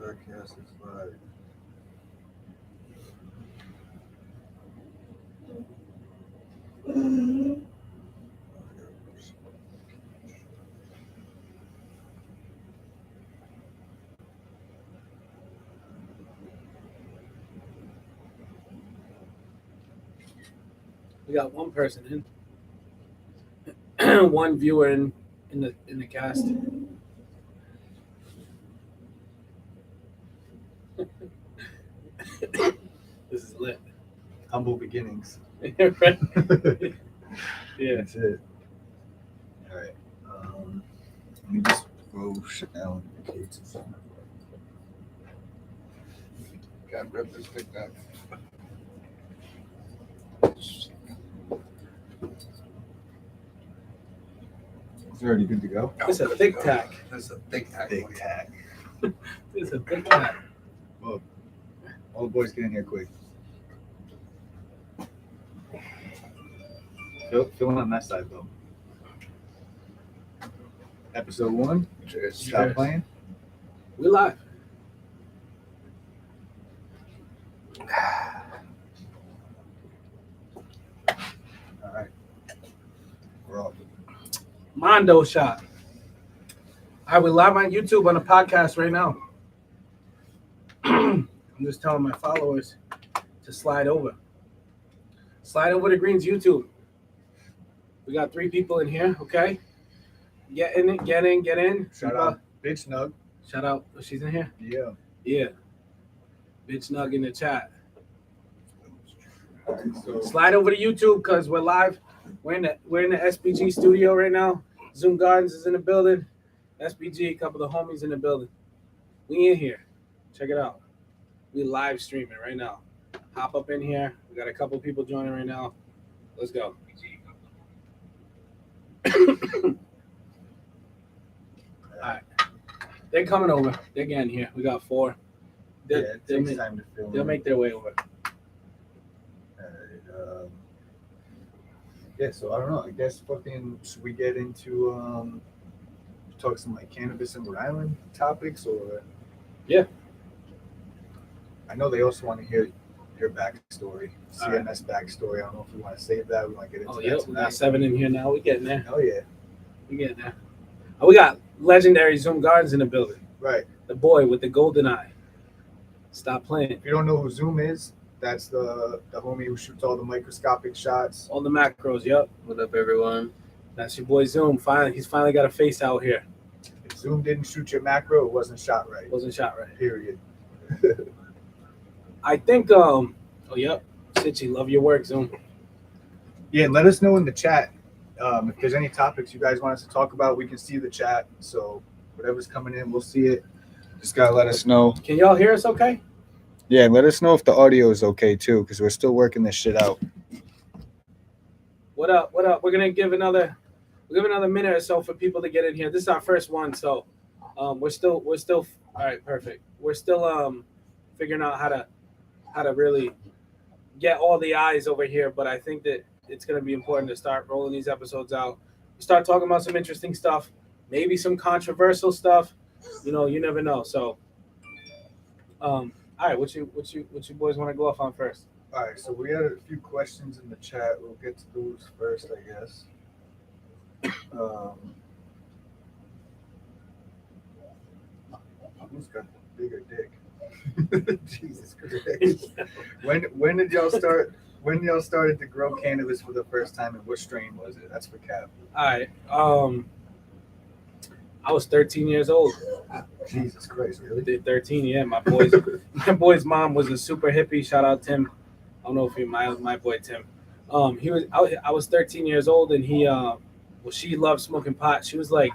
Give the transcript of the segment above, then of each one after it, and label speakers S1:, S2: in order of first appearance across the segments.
S1: Podcast is live.
S2: We got one person in, one viewer in the cast. This is lit.
S1: Humble beginnings.
S2: Right? Yeah.
S1: That's it. All right. Let me just throw shit down in case it's something. Can't rip this thing down. It's already good to go.
S2: It's a thick tack.
S1: That's a thick tack. Big tack.
S2: It's a thick tack.
S1: Well, all the boys get in here quick. Filling on that side though. Episode 1.
S2: Cheers.
S1: Stop playing.
S2: We live.
S1: All right. We're off.
S2: Mondo shot. All right, we're live on YouTube on a podcast right now. I'm just telling my followers to slide over. Slide over to Green's YouTube. We got 3 people in here, okay? Get in.
S1: Shout out Bitch Nug.
S2: Shout out. Oh, she's in here?
S1: Yeah.
S2: Yeah. Bitch Nug in the chat.
S1: All right, so
S2: Slide over to YouTube because we're live. We're in the SBG studio right now. Zoom Gardens is in the building. SBG, a couple of homies in the building. We in here. Check it out. We live streaming right now. Hop up in here. We got a couple people joining right now. Let's go. All right. They're coming over. They're getting here. We got 4.
S1: yeah, it takes time to film.
S2: They'll make their way over.
S1: Yeah, so I don't know. I guess should we get into talk some like cannabis and Rhode Island topics or?
S2: Yeah.
S1: I know they also want to hear your backstory,
S2: All right.
S1: CNS backstory. I don't know if we want to save that. We want to get into
S2: Oh,
S1: that
S2: yep. We
S1: tonight.
S2: got 7 in here now. We getting there.
S1: Oh yeah,
S2: We getting there. Oh, we got legendary Zoom Gardens in the building.
S1: right.
S2: The boy with the golden eye. Stop playing.
S1: If you don't know who Zoom is, that's the homie who shoots all the microscopic shots.
S2: All the macros, yep.
S3: What up, everyone?
S2: That's your boy Zoom. He's finally got a face out here.
S1: If Zoom didn't shoot your macro, it wasn't shot right.
S2: Wasn't shot right.
S1: Period.
S2: I think oh yep. Sitchy, love your work, Zoom.
S1: Yeah, and let us know in the chat if there's any topics you guys want us to talk about. We can see the chat, so whatever's coming in, we'll see it. Just gotta let us know.
S2: Can y'all hear us okay?
S1: Yeah, let us know if the audio is okay too, because we're still working this shit out.
S2: What up? What up? We're gonna give another minute or so for people to get in here. This is our first one, so we're still all right, perfect. We're still figuring out how to really get all the eyes over here, but I think that it's gonna be important to start rolling these episodes out. Start talking about some interesting stuff, maybe some controversial stuff. You know, you never know. So all right, what you boys want to go off on first?
S1: All right, so we had a few questions in the chat. We'll get to those first, I guess. Who's got the bigger dick? Jesus Christ! When did y'all start? When y'all started to grow cannabis for the first time, and what strain was it? That's for Cap.
S2: All right. I was 13 years old.
S1: Jesus Christ, really?
S2: Did 13, yeah. My boy's mom was a super hippie. Shout out Tim. I don't know if my boy Tim. I was 13 years old, and she loved smoking pot. She was like,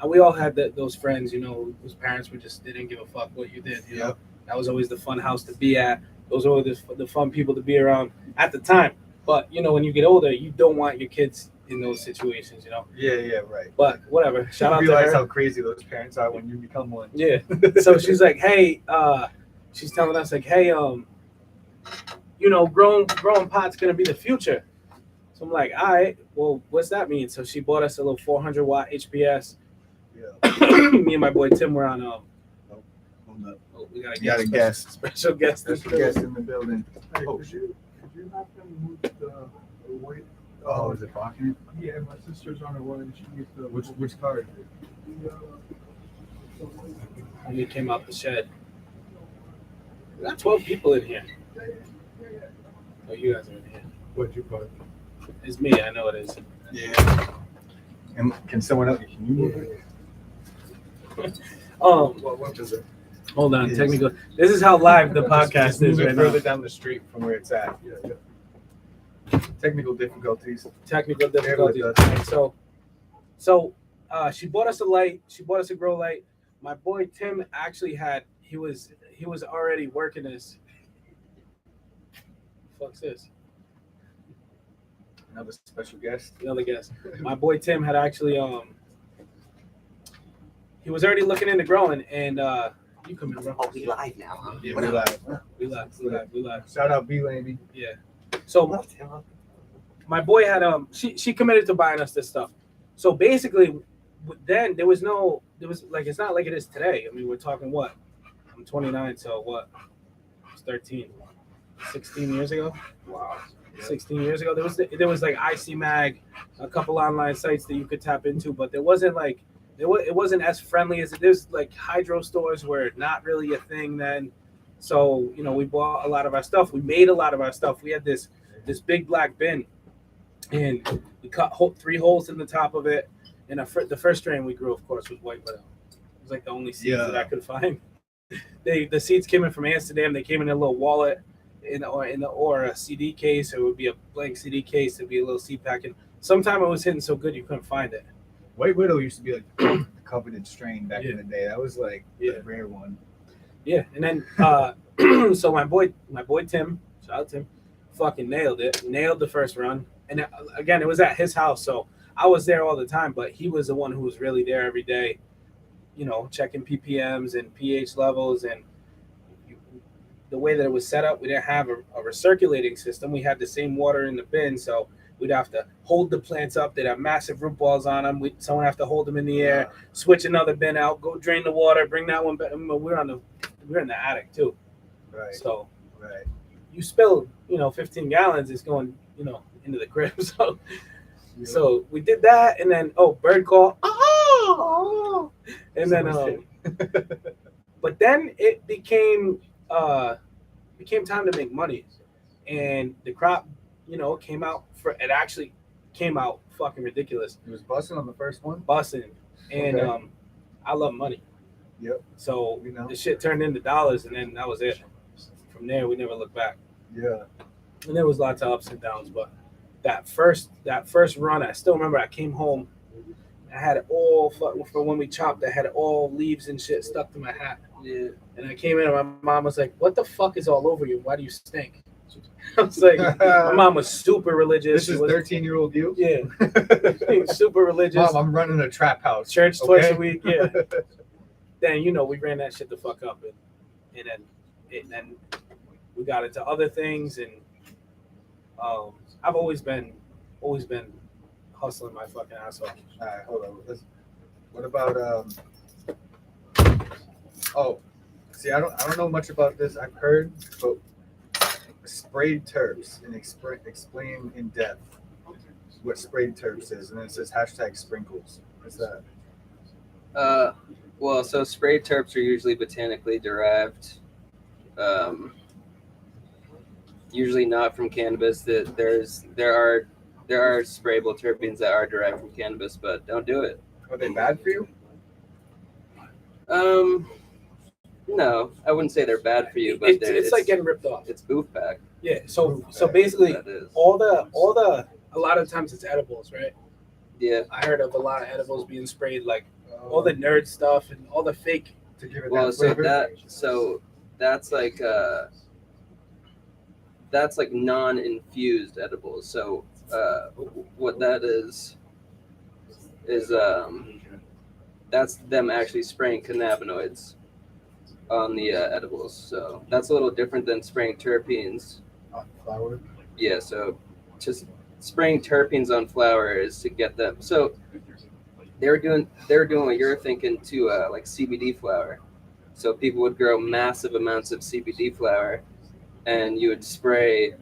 S2: we all had those friends, you know, whose parents they didn't give a fuck what you did. You know, that was always the fun house to be at. Those were the fun people to be around at the time. But you know, when you get older, you don't want your kids in those situations, you know.
S1: Yeah, right.
S2: But whatever. Shout out to
S1: realize
S2: her.
S1: how crazy those parents are when you become one.
S2: Yeah. So she's like, hey, she's telling us like, hey, you know, growing pot's gonna be the future. So I'm like, all right, well, what's that mean? So she bought us a little 400 watt HPS.
S1: Yeah.
S2: Me and my boy Tim were on.
S1: Hold up.
S2: Oh, we got a
S1: You got a
S2: guest.
S1: guest.
S2: Special guest.
S1: Special guest in the building.
S3: Hey,
S1: Oh,
S3: could you have them move the weight?
S1: Oh, is it blocking it?
S3: Yeah, my sister's on her way and she needs the.
S1: Which car is it?
S2: When we came out the shed. We got 12 people in here. Oh, you guys are in here.
S3: What'd you call it?
S2: It's me. I know it is.
S1: Yeah. And can someone else? Can you move it?
S3: What is it?
S2: Hold on.
S1: Yes.
S2: Technical. This is how live the podcast
S1: Just move
S2: is
S1: it
S2: right
S1: further
S2: now.
S1: down the street from where it's at.
S3: Yeah.
S1: Technical difficulties.
S2: Technical difficulties.
S1: Bear with us.
S2: Alright, so she bought us a light. She bought us a grow light. My boy Tim actually had. He was already working this. Fuck's this?
S1: Another special guest.
S2: The other guest. My boy Tim had actually he was already looking into growing, and you come in, bro.
S4: Oh, we live now, huh?
S1: Yeah,
S4: What
S1: we
S4: up?
S1: live.
S2: We live.
S1: Shout out B-Lady.
S2: Yeah. So
S4: What up?
S2: my boy had she committed to buying us this stuff. So basically, then there was like, it's not like it is today. I mean, we're talking what? I'm 29, so what? It's 13, 16 years ago.
S1: Wow.
S2: 16 years ago, there was like IC Mag, a couple online sites that you could tap into, but there wasn't like it wasn't as friendly as it is. Like hydro stores were not really a thing then. So we bought a lot of our stuff. We made a lot of our stuff. We had this big black bin, and we cut 3 holes in the top of it. And the first strain we grew, of course, was white widow. It was like the only seeds that I could find. The seeds came in from Amsterdam. They came in a little wallet, or a CD case. It would be a blank CD case. It'd be a little seed pack. And sometime it was hitting so good you couldn't find it.
S1: White Widow used to be like the coveted strain back
S2: Yeah.
S1: in the day. That was like
S2: Yeah.
S1: the rare one.
S2: Yeah, and then so my boy Tim, shout out Tim, fucking nailed it. Nailed the first run, and again it was at his house, so I was there all the time. But he was the one who was really there every day, checking ppms and pH levels, and the way that it was set up, we didn't have a recirculating system. We had the same water in the bin, so we'd have to hold the plants up. They'd have massive root balls on them. Someone have to hold them in the air, switch another bin out, go drain the water, bring that one back. We're in the attic too.
S1: Right.
S2: So
S1: Right.
S2: you spill, 15 gallons, it's going, into the crib. So we did that, and then bird call. Oh! And then but then it became time to make money. And the crop, it actually came out fucking ridiculous.
S1: It was busting on the first one.
S2: Busting. And
S1: Okay.
S2: I love money.
S1: Yep.
S2: So
S1: We know.
S2: the shit turned into dollars, and then that was it. From there, we never looked back.
S1: Yeah.
S2: And there was lots of ups and downs, but that first run, I still remember. I came home, I had it all for when we chopped. I had all leaves and shit stuck to my hat.
S4: Yeah.
S2: And I came in, and my mom was like, "What the fuck is all over you? Why do you stink?" I was like, my mom was super religious.
S1: This is 13-year-old you?
S2: Yeah, super religious.
S1: Mom, I'm running a trap house.
S2: Church twice
S1: okay?
S2: a week. Yeah. Then we ran that shit the fuck up, and then we got into other things, and I've always been hustling my fucking ass off.
S1: All right, hold on. What about Oh, see, I don't know much about this. I've heard, but sprayed terps, and explain in depth what sprayed terps is, and then it says #sprinkles. What's that?
S4: Well, so sprayed terps are usually botanically derived. Usually not from cannabis. There are sprayable terpenes that are derived from cannabis, but don't do it.
S1: Are they bad for you?
S4: No, I wouldn't say they're bad for you, but
S2: It's like getting ripped off.
S4: it's boof pack.
S2: Yeah. So basically,
S4: That is.
S2: a lot of times it's edibles, right?
S4: Yeah.
S2: I heard of a lot of edibles being sprayed, like all the nerd stuff and all the fake.
S1: to give it
S4: Well,
S1: that
S4: so
S1: flavor.
S4: that's like non-infused edibles. So what that is that's them actually spraying cannabinoids on the edibles. So that's a little different than spraying terpenes.
S1: Flour.
S4: Yeah. So just spraying terpenes on flowers to get them. So they were doing what you're thinking too, like CBD flower. So people would grow massive amounts of CBD flower, and you would spray.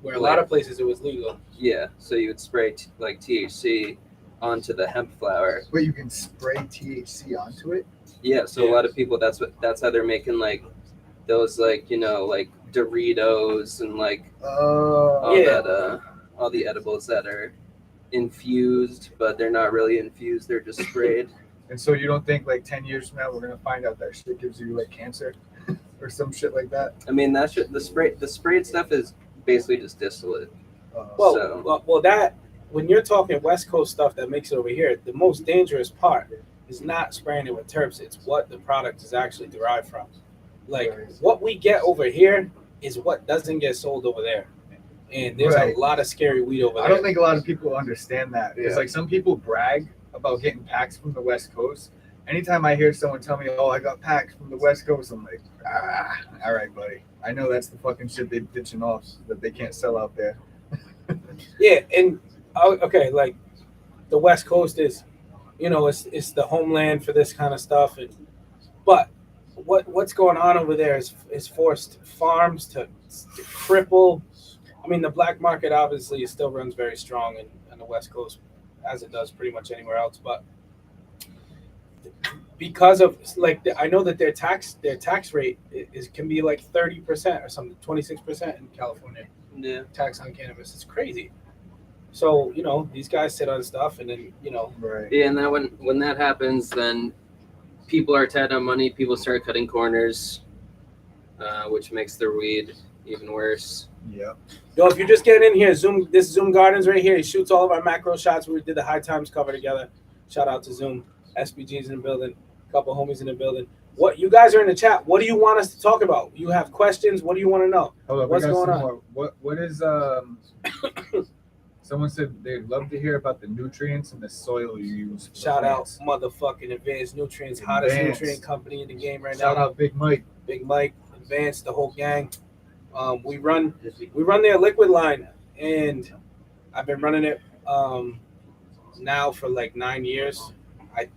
S2: Where a lot of places it was legal.
S4: Yeah, so you would spray like THC onto the hemp flower.
S1: Wait, you can spray THC onto it?
S4: Yeah, so a lot of people that's how they're making like those like like Doritos and like all all the edibles that are infused, but they're not really infused, they're just sprayed.
S1: And so you don't think like 10 years from now we're gonna find out that shit gives you like cancer or some shit like that?
S4: I mean, that shit, the sprayed stuff is basically just distillate.
S2: Well, that when you're talking West Coast stuff that makes it over here, the most dangerous part is not spraying it with terps. It's what the product is actually derived from. Like what we get over here is what doesn't get sold over there. And there's a lot of scary weed over there.
S1: I don't think a lot of people understand that. It's
S3: Yeah.
S1: like some people brag about getting packs from the West Coast. Anytime I hear someone tell me, "Oh, I got packs from the West Coast," I'm like, all right, buddy. I know that's the fucking shit they're ditching off that they can't sell out there.
S2: Yeah, and okay, like the West Coast is, it's the homeland for this kind of stuff, but what's going on over there is forced farms to cripple. I mean, the black market obviously still runs very strong in the West Coast, as it does pretty much anywhere else, but because of I know that their tax rate can be like 30% or something, 26% in California.
S4: Yeah.
S2: Tax on cannabis. It's crazy. So, these guys sit on stuff and then,
S1: Right.
S4: Yeah, and that when that happens, then people are tight on money. People start cutting corners, which makes their weed even worse.
S1: Yeah.
S2: if you're just getting in here, this Zoom Gardens right here, he shoots all of our macro shots. We did the High Times cover together. Shout out to Zoom. SBG's in the building. A couple homies in the building. What you guys are in the chat? What do you want us to talk about? You have questions? What do you want to know?
S1: Hold up,
S2: What's
S1: we got
S2: going
S1: some
S2: on?
S1: more. What is someone said they'd love to hear about the nutrients and the soil you use. for
S2: Shout out
S1: plants.
S2: motherfucking Advanced Nutrients, hottest
S1: Advanced.
S2: nutrient company in the game right
S1: Shout
S2: now.
S1: out Big Mike.
S2: Big Mike, Advanced, the whole gang. We run their liquid line, and I've been running it now for like 9 years. I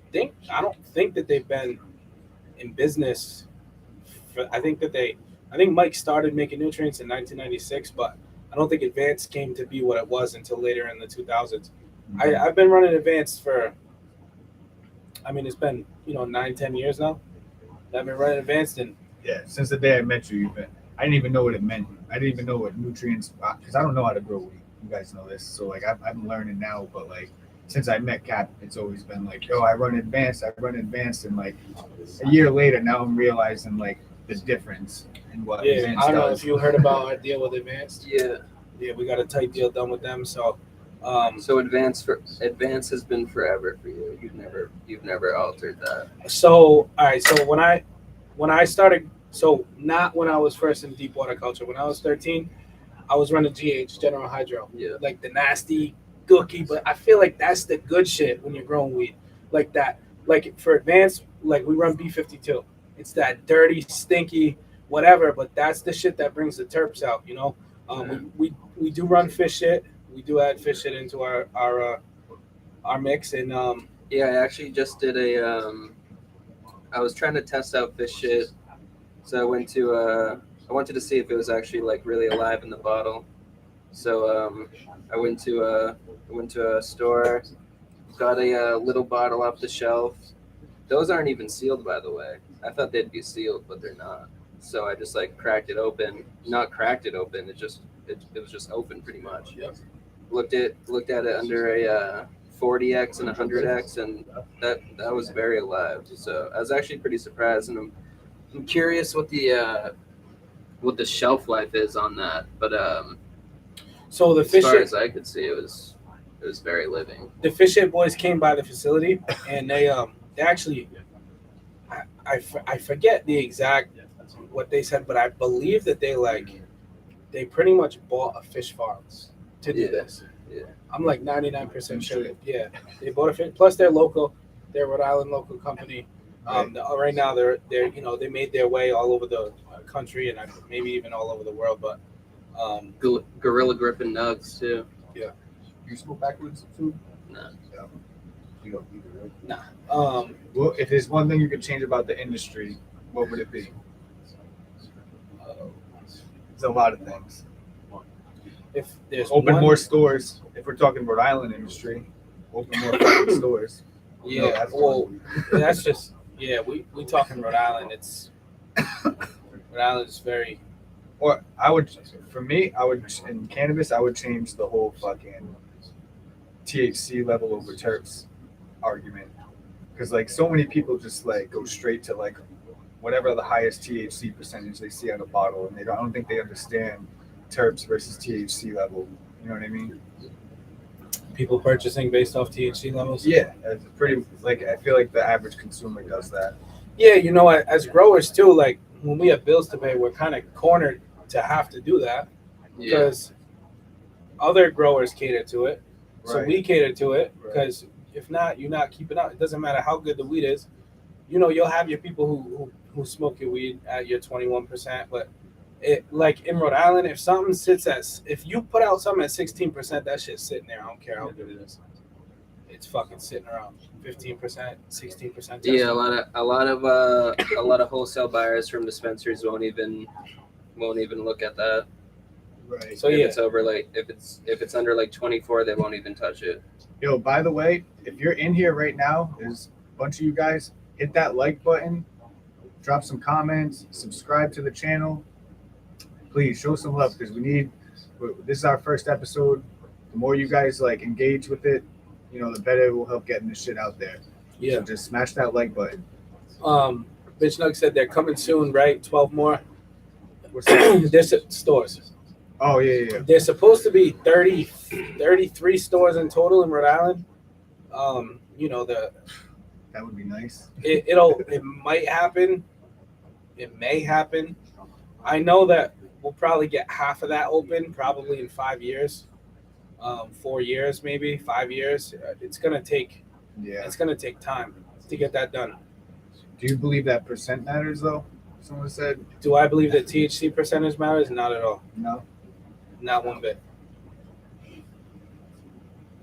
S2: don't think that they've been in business. I think Mike started making nutrients in 1996, but I don't think Advanced came to be what it was until later in the 2000s. I've been running Advanced for, it's been 9-10 years now. I've been running Advanced, and
S1: Yeah, since the day I met you, I didn't even know what it meant. I didn't even know what nutrients, because I don't know how to grow weed. You guys know this, so like I'm learning now. But like since I met Cap, it's always been like, yo, I run advanced, and like a year later, now I'm realizing like the difference in what
S2: yeah,
S1: Advanced
S2: I don't know
S1: does.
S2: if you heard about our deal with Advanced.
S4: Yeah.
S2: Yeah, we got a tight deal done with them. So,
S4: So advance has been forever for you. You've never altered that.
S2: all right. So when I started, so not when I was first in deep water culture. When I was 13, I was running GH, General Hydro.
S4: Yeah.
S2: Like the nasty, gooky, but I feel like that's the good shit when you're growing weed. Like that. Like for Advanced, like we run B52. It's that dirty, stinky, whatever, but that's the shit that brings the terps out, We do run fish shit. We do add fish shit into our mix, and
S4: Yeah, I actually just did I was trying to test out fish shit, so I wanted to see if it was actually like really alive in the bottle. So I went to a store, got a little bottle off the shelf. Those aren't even sealed, by the way. I thought they'd be sealed, but they're not. So I just like cracked it open. Not cracked it open. It was just open pretty much.
S2: Yep.
S4: Looked at it under a 40x and 100x, and that was very alive. So I was actually pretty surprised, and I'm curious what the shelf life is on that. But
S2: so the
S4: as
S2: fish
S4: far
S2: shit,
S4: as I could see, it was very living.
S2: the fish shit boys came by the facility, and they actually, I forget the exact what they said, but I believe that they pretty much bought a fish farm to do
S4: Yeah.
S2: this.
S4: Yeah.
S2: I'm like 99% sure. Yeah, they bought a fish. Plus, they're local. They're a Rhode Island local company. Right now, they're they made their way all over the country and maybe even all over the world. But
S4: Gorilla Griffin nugs too.
S1: You smoke backwoods food?
S4: No.
S1: No. You don't either, right? Well, if there's one thing you could change about the industry, what would it be? It's a lot of things.
S2: If there's
S1: Open
S2: one-
S1: more stores. If we're talking Rhode Island industry, open more fucking stores.
S2: Yeah,
S1: No, that's
S2: well,
S1: one.
S2: that's just we talking Rhode Island. It's Rhode Island is very
S1: Or I would, for me, I would in cannabis, I would change the whole fucking THC level over terps argument, because like so many people just like go straight to like whatever the highest THC percentage they see on a bottle, and I don't think they understand terps versus THC level. You know what I mean?
S2: people purchasing based off THC levels.
S1: Yeah, it's pretty like I feel like the average consumer does that.
S2: Yeah, you know, as growers too, like when we have bills to pay, we're kind of cornered to have to do that
S4: Yeah.
S2: because other growers cater to it. So
S1: Right.
S2: we cater to it
S1: Right.
S2: because if not, you're not keeping up. It doesn't matter how good the weed is. You know, you'll have your people who smoke your weed at your 21%, but it like in Rhode Island, if something sits at if you put out something at 16%, that shit's sitting there. I don't care how good it is. It's fucking sitting around 15%, 16%.
S4: Yeah, a lot of wholesale buyers from dispensaries won't even look at that.
S1: Right.
S2: So
S4: if
S2: yeah,
S4: it's over like if it's under like 24, they won't even touch it.
S1: Yo, by the way, if you're in here right now, there's a bunch of you guys. Hit that like button, drop some comments, subscribe to the channel. Please show some love because we need. This is our first episode. The more you guys like engage with it, you know, the better it will help getting this shit out there.
S2: yeah.
S1: So just smash that like button.
S2: Bitch Nug said they're coming soon, right? 12 more.
S1: What's that?
S2: There's stores.
S1: Oh yeah.
S2: There's supposed to be 33 stores in total in Rhode Island. You know,
S1: That would be nice.
S2: it might happen. It may happen. I know that we'll probably get half of that open probably in 5 years. 4 years, maybe 5 years. It's gonna take time to get that done.
S1: Do you believe that percent matters though? Someone said
S2: Do I believe that THC percentage matters? Not at all.
S1: no.
S2: Not one bit.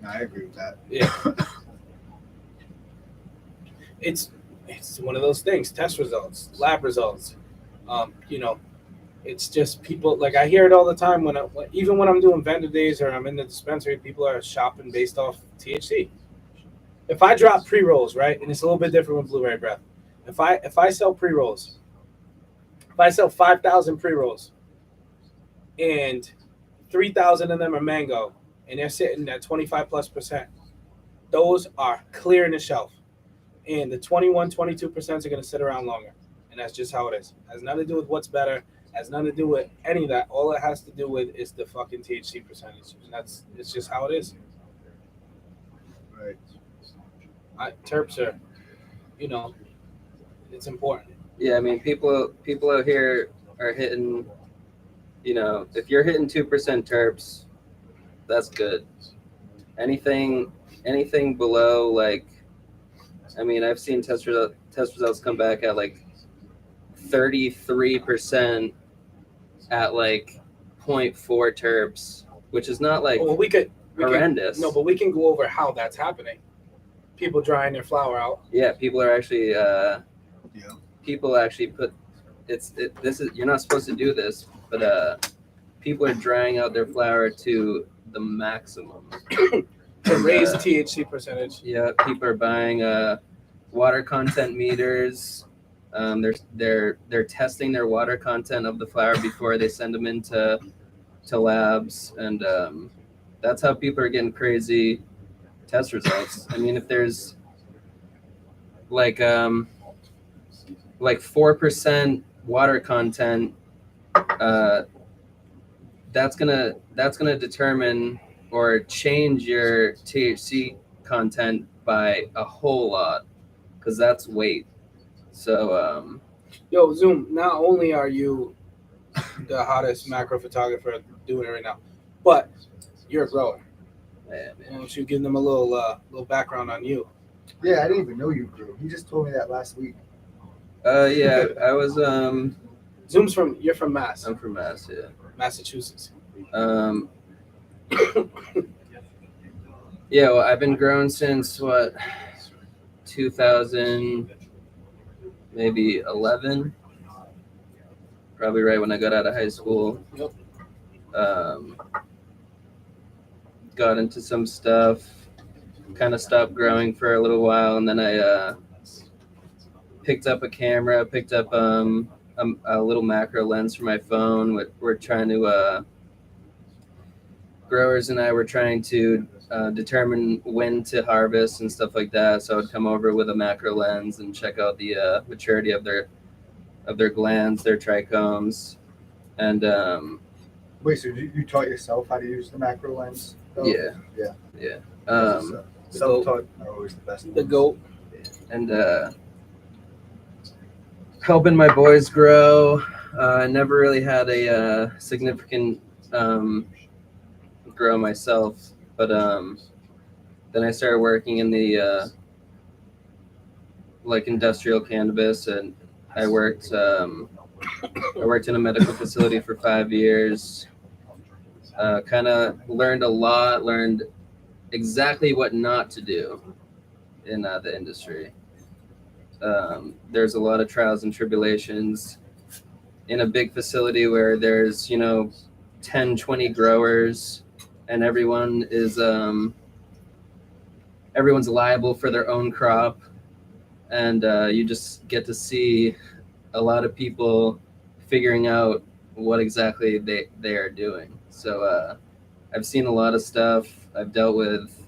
S1: No, I agree with that.
S2: Yeah. It's one of those things. Test results, lab results. You know, it's just people like I hear it all the time even when I'm doing vendor days or I'm in the dispensary, people are shopping based off THC. If I drop pre-rolls, right, and it's a little bit different with blueberry breath. If I sell pre-rolls, if I sell 5,000 pre-rolls, and 3,000 of them are mango, and they're sitting at 25+%, those are clearing the shelf. And the 22% are going to sit around longer. And that's just how it is. It has nothing to do with what's better. Has nothing to do with any of that. All it has to do with is the fucking THC percentage. And it's just how it is.
S1: Right.
S2: Terps are, you know, it's important.
S4: Yeah, I mean people out here are hitting. You know, if you're hitting 2% terps, that's good. Anything below like, I mean, I've seen test results come back at like 33% at like 0.4 terps, which is not like
S2: Well, we can
S4: horrendous.
S2: no, but we can go over how that's happening. People drying their flower out.
S4: Yeah, people are actually
S1: Yeah.
S4: people actually put this is you're not supposed to do this, but people are drying out their flower to the maximum.
S2: To raise THC percentage.
S4: Yeah, people are buying water content meters. They're testing their water content of the flower before they send them into labs, and that's how people are getting crazy test results. I mean, if there's like 4% water content, that's gonna determine or change your THC content by a whole lot, because that's weight. So
S2: Yo, Zoom, not only are you the hottest macro photographer doing it right now, but you're a grower.
S4: yeah,
S2: Why don't you give them a little background on you?
S1: Yeah, I didn't even know you grew. He just told me that last week.
S4: yeah, I was
S2: You're from Mass,
S4: I'm from Mass, yeah.
S2: Massachusetts.
S4: Yeah, well, I've been growing since what, 2000, maybe 11, probably right when I got out of high school.
S2: Yep.
S4: Got into some stuff, kind of stopped growing for a little while, and then I picked up a camera, picked up a little macro lens for my phone. We're trying to growers and I were trying to determine when to harvest and stuff like that. So I'd come over with a macro lens and check out the maturity of their glands, their trichomes, and
S1: Wait, so you taught yourself how to use the macro lens? though?
S4: yeah,
S1: Yeah.
S4: yeah.
S1: Self-taught are always the best.
S2: The
S1: ones.
S2: goat.
S4: And helping my boys grow. I never really had a significant grow myself, but then I started working in the like industrial cannabis, and I worked in a medical facility for 5 years. Kind of learned a lot, learned exactly what not to do in the industry. There's a lot of trials and tribulations in a big facility where there's 10, 20 growers, and everyone's liable for their own crop, and you just get to see a lot of people figuring out what exactly they are doing. So I've seen a lot of stuff. I've dealt with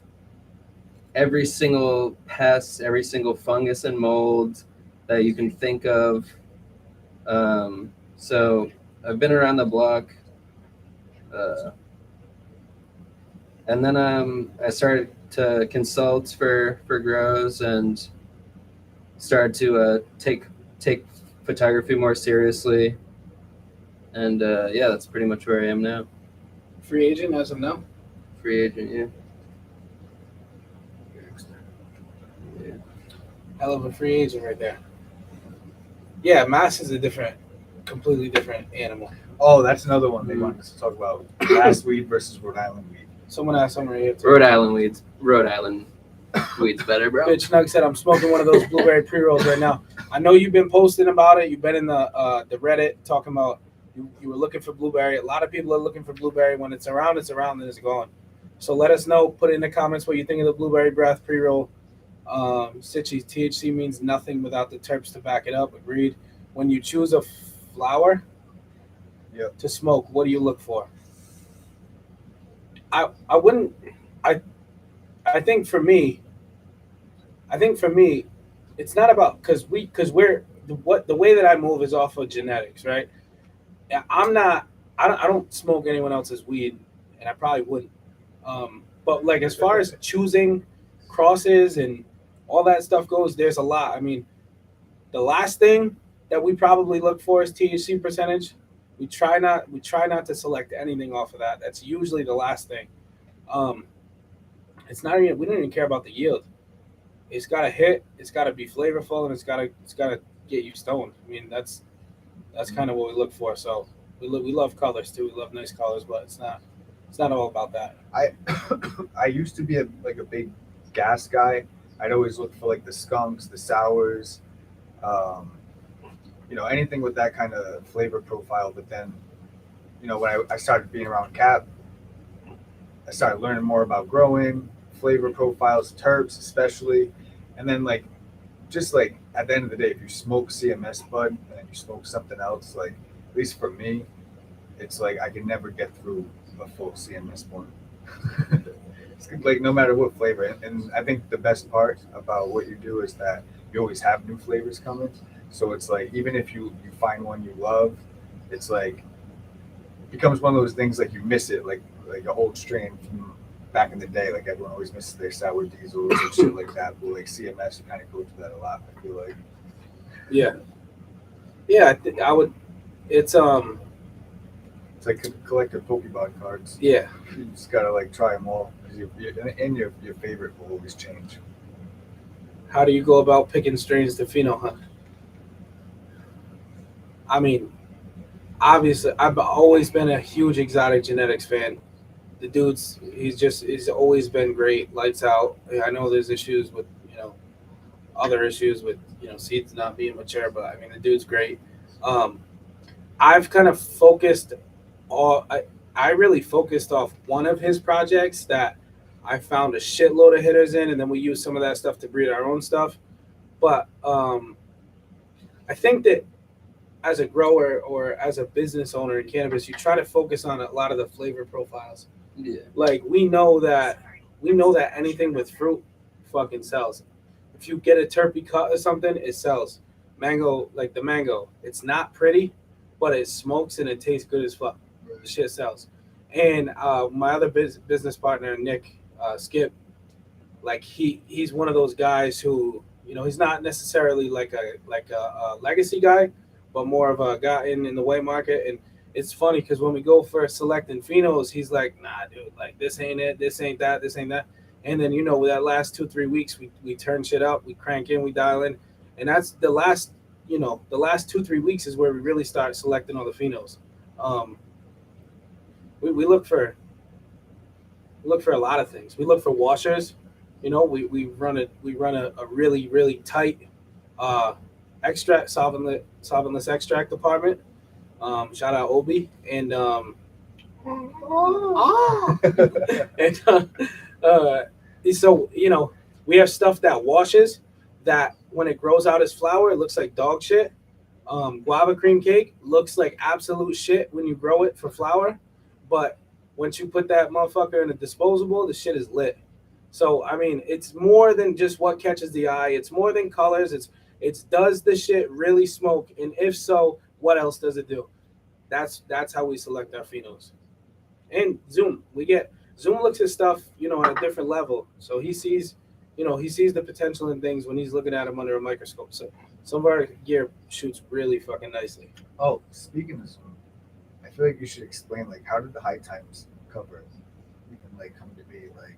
S4: every single pest, every single fungus and mold that you can think of. So I've been around the block. And then I started to consult for grows and started to take photography more seriously. And yeah, that's pretty much where I am now.
S2: Free agent as of now.
S4: Free agent, yeah.
S2: Hell of a free agent right there. Yeah, Mass is a completely different animal.
S1: Oh, that's another one they wanted us to talk about. Grass weed versus Rhode Island weed.
S2: Someone asked someone right here too.
S4: Rhode Island weeds better, bro.
S2: Bitch Nug said I'm smoking one of those blueberry pre-rolls right now. I know you've been posting about it. You've been in the Reddit talking about you were looking for blueberry. A lot of people are looking for blueberry. When it's around, and it's gone. So let us know. Put in the comments what you think of the blueberry breath pre-roll. Sitchy, THC means nothing without the terps to back it up. Agreed. When you choose a flower to smoke, what do you look for? I think for me, it's not about because we're the way that I move is off of genetics, right? I don't smoke anyone else's weed, and I probably wouldn't. But like as far as choosing crosses and all that stuff goes, there's a lot. I mean, the last thing that we probably look for is THC percentage. We try not to select anything off of that. That's usually the last thing. It's not even, we don't even care about the yield. It's got to hit. It's got to be flavorful, and it's got to get you stoned. I mean, that's kind of what we look for. So we love colors too. We love nice colors, but it's not all about that.
S1: I used to be a big gas guy. I'd always look for like the skunks, the sours, anything with that kind of flavor profile. But then, when I started being around Cap, I started learning more about growing, flavor profiles, terps especially. And then just at the end of the day, if you smoke CMS bud and then you smoke something else, at least for me, it's I can never get through a full CMS one. It's no matter what flavor. And I think the best part about what you do is that you always have new flavors coming. So it's even if you find one you love, it's it becomes one of those things you miss it, like an old strain from back in the day. Everyone always misses their sour diesels and shit like that. But CMS, you kind of go through that a lot, I feel like.
S2: Yeah, I would. It's
S1: It's like collective Pokemon cards.
S2: Yeah.
S1: You just gotta try them all, and your favorite will always change.
S2: How do you go about picking strains to pheno hunt? I mean, obviously, I've always been a huge exotic genetics fan. the dude's he's always been great, lights out. I know there's issues with other issues with seeds not being mature, but I mean the dude's great. Um, I've kind of focused all I really focused off one of his projects that I found a shitload of hitters in, and then we used some of that stuff to breed our own stuff. But I think that as a grower or as a business owner in cannabis, you try to focus on a lot of the flavor profiles.
S4: Yeah.
S2: Like we know that anything with fruit fucking sells. If you get a terpy cut or something, it sells. Mango, like the mango, it's not pretty, but it smokes and it tastes good as fuck. The shit sells. And my other business partner, Nick Skip, like he's one of those guys who he's not necessarily like a legacy guy, but more of a guy in the white market. And it's funny because when we go for selecting phenos, he's like, nah, dude, like this ain't it, this ain't that, this ain't that. And then with that last 2-3 weeks, we turn shit up, we crank in, we dial in, and that's the last 2-3 weeks is where we really start selecting all the phenos. We look for a lot of things. We look for washers. We run a really really tight extract solventless extract department. Shout out Obi and and so we have stuff that washes that when it grows out as flower it looks like dog shit. Guava cream cake looks like absolute shit when you grow it for flower, but once you put that motherfucker in a disposable, the shit is lit. So I mean, it's more than just what catches the eye. It's more than colors. It's does the shit really smoke, and if so, what else does it do? That's how we select our phenos. And Zoom looks at stuff on a different level. So he sees the potential in things when he's looking at them under a microscope. So some of our gear shoots really fucking nicely.
S1: Oh, speaking of Zoom, I feel like you should explain like how did the High Times cover even like come to be? Like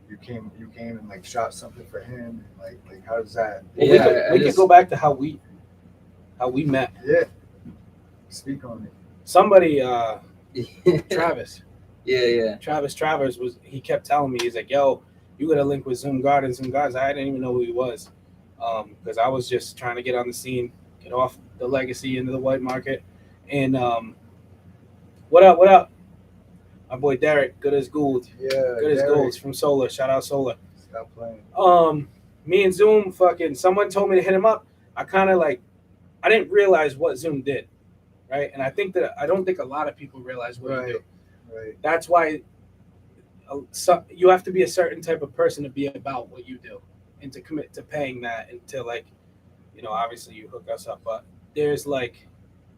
S1: you came and like shot something for him, and like how does that?
S2: Well,
S4: Yeah,
S2: we could go back to how we met.
S1: Yeah, speak on it.
S2: Somebody, Travis.
S4: Yeah.
S2: Travis Travers he kept telling me, he's like, yo, you got to link with Zoom Gardens. I didn't even know who he was, because I was just trying to get on the scene, get off the legacy into the white market. And what up? My boy Derek, good as gold.
S1: Yeah,
S2: Good as gold from Solar. Shout out Solar.
S1: Stop playing.
S2: Me and Zoom someone told me to hit him up. I didn't realize what Zoom did, right? And I don't think a lot of people realize what you do.
S1: Right.
S2: That's why you have to be a certain type of person to be about what you do and to commit to paying that, and to obviously you hook us up, but there's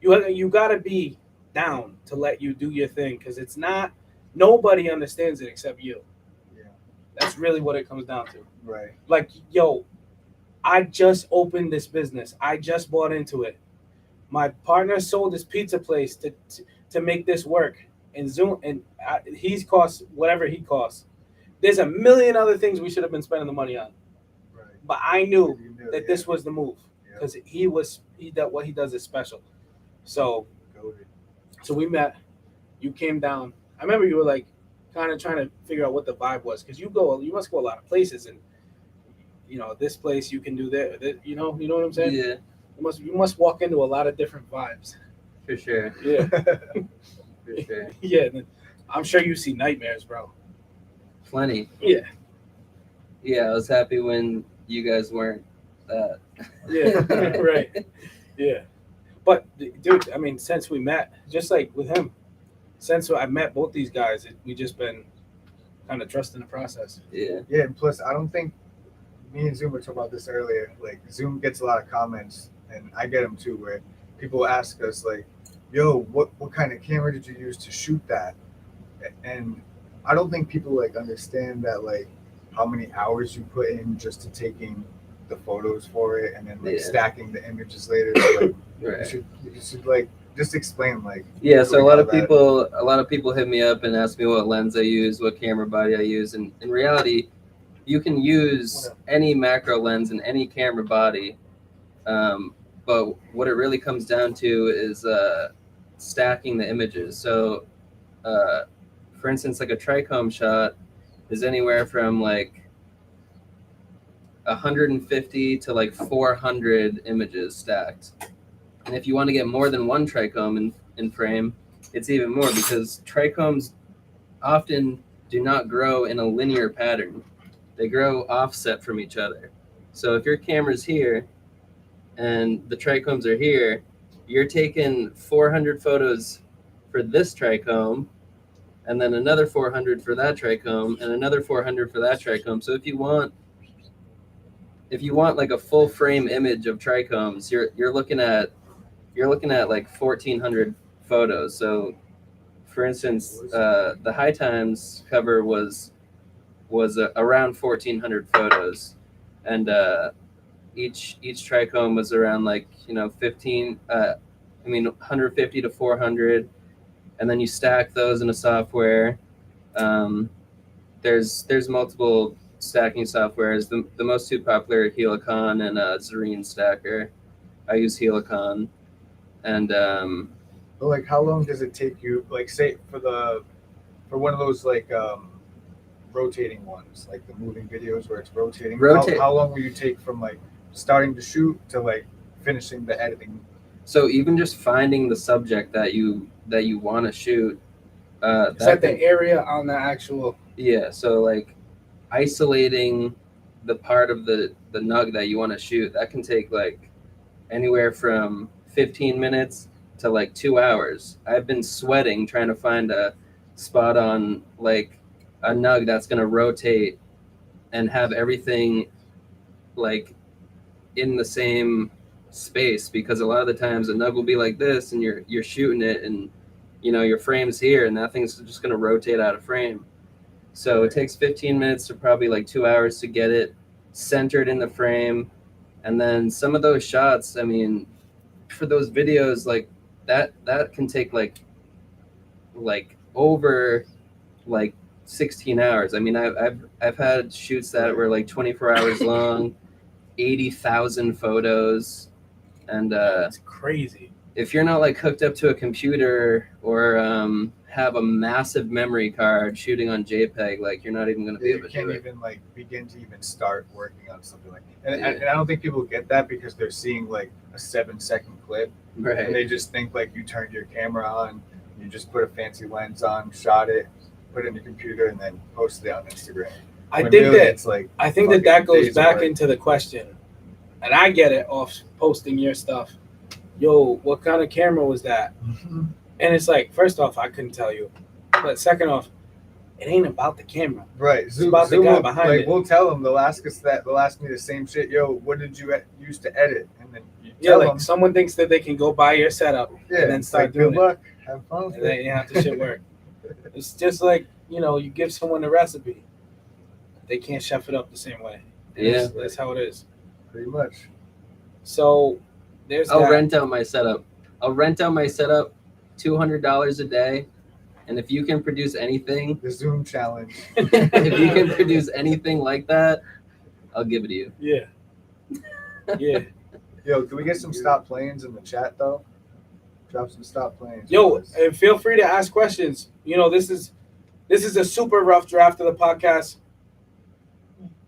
S2: you got to be down to let you do your thing, because it's not, nobody understands it except you.
S1: Yeah.
S2: That's really what it comes down to.
S1: Right.
S2: Like, yo, I just opened this business. I just bought into it. My partner sold his pizza place to make this work. And Zoom, and he's cost whatever he costs. There's a million other things we should have been spending the money on.
S1: Right.
S2: But I knew
S1: You knew,
S2: that
S1: yeah.
S2: this was the move, because what he does is special. So
S1: Goated.
S2: So we met. You came down. I remember you were like kind of trying to figure out what the vibe was, because you must go a lot of places, and this place you can do that. You know what I'm saying?
S4: Yeah,
S2: You must walk into a lot of different vibes.
S4: for sure.
S2: Yeah.
S4: For sure.
S2: Yeah. I'm sure you see nightmares, bro.
S4: Plenty.
S2: Yeah.
S4: Yeah, I was happy when you guys weren't that.
S2: Yeah. Right. Yeah. But dude, I mean, since we met, just like with him, since I met both these guys, we just been kind of trusting the process.
S4: Yeah.
S1: Yeah, and plus I don't think me and Zoom were talking about this earlier. Like Zoom gets a lot of comments, and I get them too, where people ask us like, "Yo, what kind of camera did you use to shoot that?" And I don't think people like understand that, like how many hours you put in just to taking the photos for it, and then like stacking the images later. So, like,
S4: Right.
S1: you should like just explain like.
S4: Yeah, so a
S1: like,
S4: lot
S1: all
S4: of people hit me up and ask me what lens I use, what camera body I use, and in reality, you can use any macro lens and any camera body, but what it really comes down to is stacking the images. So, for instance, like a trichome shot is anywhere from like 150 to like 400 images stacked. And if you want to get more than one trichome in frame, it's even more, because trichomes often do not grow in a linear pattern. They grow offset from each other. So if your camera's here and the trichomes are here, you're taking 400 photos for this trichome, and then another 400 for that trichome, and another 400 for that trichome. So if you want like a full frame image of trichomes, you're looking at like 1,400 photos. So, for instance, the High Times cover was around 1,400 photos, and each trichome was around like 150 to 400, and then you stack those in a software. There's multiple stacking softwares. The most two popular are Helicon and Zareen Stacker. I use Helicon, and
S1: But like, how long does it take you? Like, say for one of those like rotating ones, like the moving videos where it's rotating. How long will you take from like starting to shoot to like finishing the editing?
S4: So even just finding the subject that you want to shoot.
S2: Is that the area on the actual?
S4: Yeah. So like isolating the part of the nug that you want to shoot, that can take like anywhere from 15 minutes to like 2 hours. I've been sweating trying to find a spot on like a nug that's going to rotate and have everything like in the same space, because a lot of the times a nug will be like this and you're shooting it and your frame's here and that thing's just going to rotate out of frame. So it takes 15 minutes to probably like 2 hours to get it centered in the frame. And then some of those shots, I mean, for those videos, like that can take like over like 16 hours. I mean, I've had shoots that were like 24 hours long, 80,000 photos, and
S2: It's crazy.
S4: if you're not like hooked up to a computer or have a massive memory card shooting on JPEG, like you're not even going to be
S1: You
S4: able to
S1: can't
S4: do it.
S1: even like begin to even start working on something like that. And I don't think people get that because they're seeing like a 7-second clip, and
S4: Right.
S1: they just think like you turned your camera on, you just put a fancy lens on, shot it, put it in your computer, and then posted it on Instagram.
S2: I
S1: When
S2: think
S1: really
S2: that
S1: it's like
S2: I think
S1: fucking
S2: that goes
S1: days of
S2: back
S1: work.
S2: into the question, and I get it off posting your stuff. Yo, what kind of camera was that?
S1: Mhm.
S2: And it's like, first off, I couldn't tell you, but second off, it ain't about the camera.
S1: Right.
S2: It's about the guy behind
S1: like,
S2: it.
S1: We'll tell them. They'll ask us that. They'll ask me the same shit. Yo, what did you use to edit? And then you
S2: Yeah,
S1: tell
S2: like
S1: them.
S2: someone thinks that they can go buy your setup
S1: Yeah.
S2: and then
S1: It's
S2: start
S1: like,
S2: doing
S1: good luck. Have fun
S2: it,
S1: with
S2: and then
S1: it.
S2: you have to shit work. It's just like, you give someone a recipe, they can't chef it up the same way. And
S4: Yeah.
S2: that's how it is.
S1: Pretty much.
S2: So there's
S4: I'll
S2: that.
S4: rent out my setup. $200 a day, and if you can produce anything,
S1: The Zoom challenge.
S4: if you can produce anything like that, I'll give it to you.
S2: Yeah. Yeah.
S1: Yo, can we get some stop playings in the chat though? Drop some stop playings.
S2: Yo, and feel free to ask questions. This is a super rough draft of the podcast.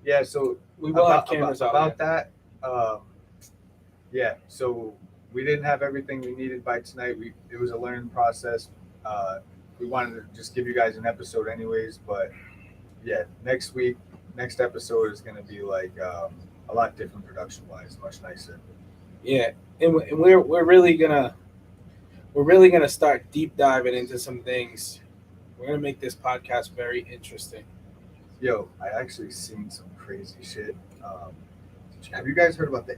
S1: Yeah. So
S2: We will have cameras out.
S1: about that. Yeah. So we didn't have everything we needed by tonight. It was a learning process. We wanted to just give you guys an episode anyways, but yeah, next episode is going to be like a lot different production wise, much nicer.
S2: Yeah, and we're really gonna start deep diving into some things. We're gonna make this podcast very interesting.
S1: Yo, I actually seen some crazy shit. Have you guys heard about the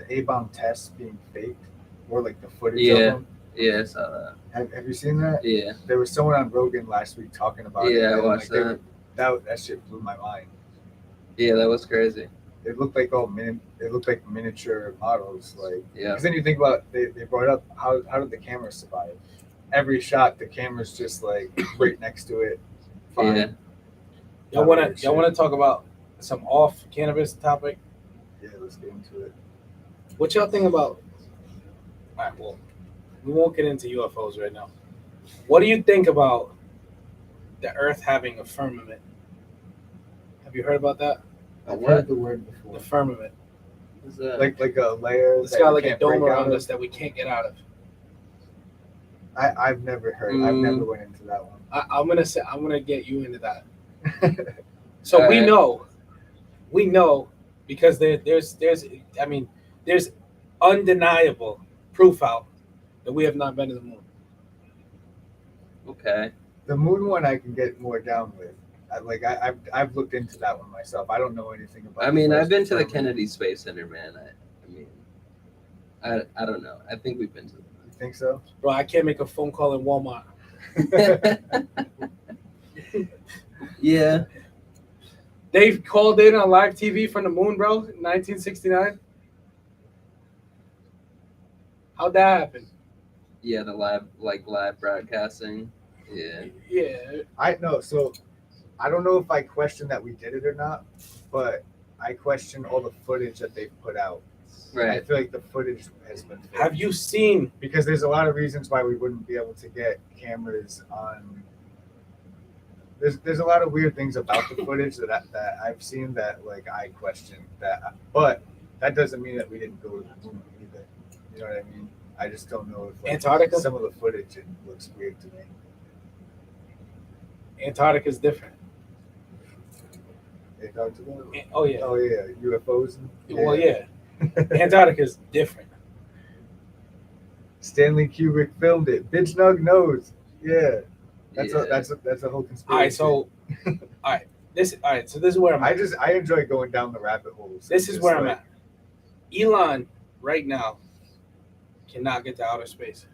S1: A-bomb tests being faked, or like the footage of them?
S4: Yeah, I saw that.
S1: Have you seen that?
S4: Yeah.
S1: There was someone on Rogan last week talking about it.
S4: Yeah, I
S1: and,
S4: watched
S1: like,
S4: that.
S1: That shit blew my mind.
S4: Yeah, that was crazy.
S1: It looked like miniature models, like.
S4: Yeah.
S1: Because then you think about they brought up how did the camera survive? Every shot, the camera's just like right next to it. Fine.
S4: Yeah.
S2: Y'all wanna talk about some off cannabis topic?
S1: Yeah, let's get into it.
S2: What y'all think about? All right, well, we won't get into UFOs right now. What do you think about the Earth having a firmament. Have you heard about that?
S1: I've
S4: What?
S1: heard the word
S2: The
S1: before.
S2: firmament.
S4: Is that
S1: Like a layer.
S2: It's
S1: that
S2: got
S1: you
S2: like a
S1: can't
S2: dome
S1: break out
S2: around
S1: of.
S2: us that we can't get out of.
S1: I've never heard. I've never went into that one.
S2: I'm gonna get you into that. So
S4: All
S2: we
S4: right.
S2: know, because there's undeniable proof out that we have not been to the moon.
S4: okay?
S1: The moon one I can get more down with. I've looked into that one myself. I don't know anything about.
S4: I mean,
S1: the
S4: I've been to the
S1: first
S4: Kennedy Space Center, man. I don't know. I think we've been to
S1: You think so?
S2: Bro, I can't make a phone call in Walmart.
S4: the Yeah.
S2: They've called in on live TV from the moon, bro, in 1969. How'd that happen?
S4: Yeah, the live broadcasting. Yeah.
S2: Yeah.
S1: I know. So I don't know if I question that we did it or not, but I question all the footage that they've put out. I
S4: Right.
S1: feel like the footage has been fake.
S2: Have you seen?
S1: Because there's a lot of reasons why we wouldn't be able to get cameras on. There's a lot of weird things about the footage that I've seen that like I question that, but that doesn't mean that we didn't go to the moon either. You know what I mean? I just don't know if
S2: Antarctica?
S1: some of the footage it looks weird to me.
S2: Antarctica's different.
S1: They talked about
S2: Oh yeah.
S1: oh yeah, UFOs.
S2: Well, yeah. Antarctica's different.
S1: Stanley Kubrick filmed it. Bitch Nug knows. Yeah. That's
S4: Yeah.
S1: a whole conspiracy.
S2: All right, so so this is where I'm at.
S1: I enjoy going down the rabbit holes.
S2: This is
S1: Just
S2: where I'm
S1: like-
S2: at. Elon right now cannot get to outer space.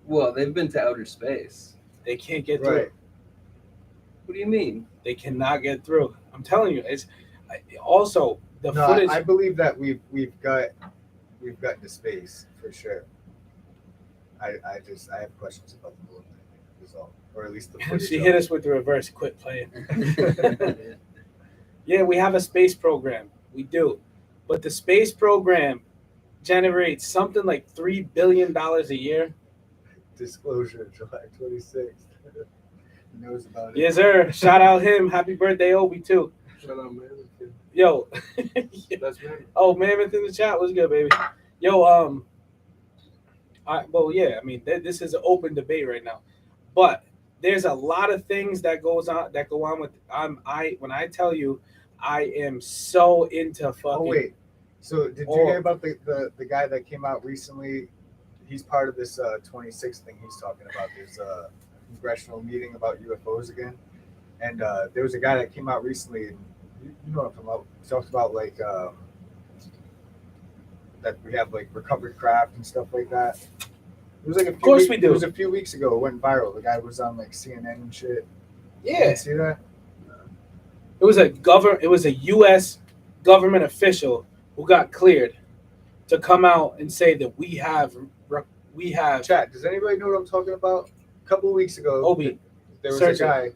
S4: Well, they've been to outer space.
S2: They can't get through.
S1: Right.
S4: What do you mean?
S2: They cannot get through. I'm telling you, it's also the
S1: No,
S2: footage.
S1: I believe that we've gotten to space for sure. I have questions about the moon result, or at least the footage.
S2: She
S1: of
S2: hit
S1: it.
S2: us with the reverse. Quit playing. Yeah, we have a space program. We do, but the space program generates something like $3 billion a year.
S1: Disclosure, July 26th. He knows about it.
S2: Yes, sir. Shout out him. Happy birthday, Obi too.
S3: Shut up, man.
S2: Yo.
S3: That's man.
S2: Oh, Mammoth in the chat. What's good, baby? Yo, yeah. I mean, this is an open debate right now, but there's a lot of things that go on with. When I tell you, I am so into fucking.
S1: Oh wait. So did you hear about the guy that came out recently? He's part of this 26th thing he's talking about. There's a congressional meeting about UFOs again, and there was a guy that came out recently, and you know what I'm talking about. He talks about like that we have like recovered craft and stuff like that. It was like a few
S2: course
S1: weeks,
S2: we do.
S1: It was a few weeks ago. It went viral. The guy was on like CNN and shit. You
S2: Yeah,
S1: didn't see that?
S2: it was a U.S. government official who got cleared to come out and say that we have.
S1: Chat. Does anybody know what I'm talking about? A couple of weeks ago,
S2: Obi,
S1: there was
S2: search
S1: a guy.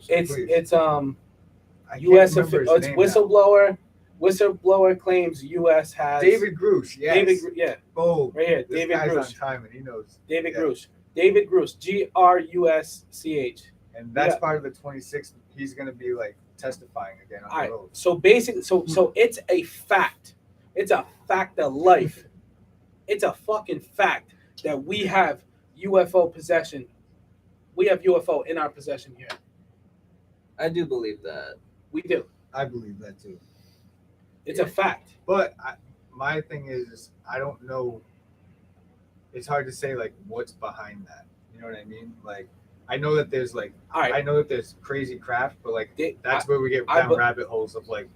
S2: it's
S1: Please.
S2: U.S.
S1: I can't remember his
S2: It's
S1: name now.
S2: whistleblower. Whistleblower claims U.S. has
S1: David Grush. Yes.
S2: Yeah,
S1: Oh,
S2: right here.
S1: this
S2: David
S1: guy's on
S2: Grush.
S1: time and he knows.
S2: David
S1: Yeah.
S2: Grush. David Grush. Grusch.
S1: And that's
S2: Yeah.
S1: part of the 26th. He's going to be like testifying again on
S2: All right.
S1: the road.
S2: So basically, so it's a fact. It's a fact of life. It's a fucking fact that we have UFO possession. We have UFO in our possession here.
S4: I do believe that.
S2: We do.
S1: I believe that too.
S2: It's a fact.
S1: But my thing is, I don't know. It's hard to say like what's behind that. You know what I mean? Like, I know that there's like,
S2: All right.
S1: I know that there's crazy craft, but like that's
S2: I-
S1: where we get
S2: I
S1: down
S2: be-
S1: rabbit holes of like,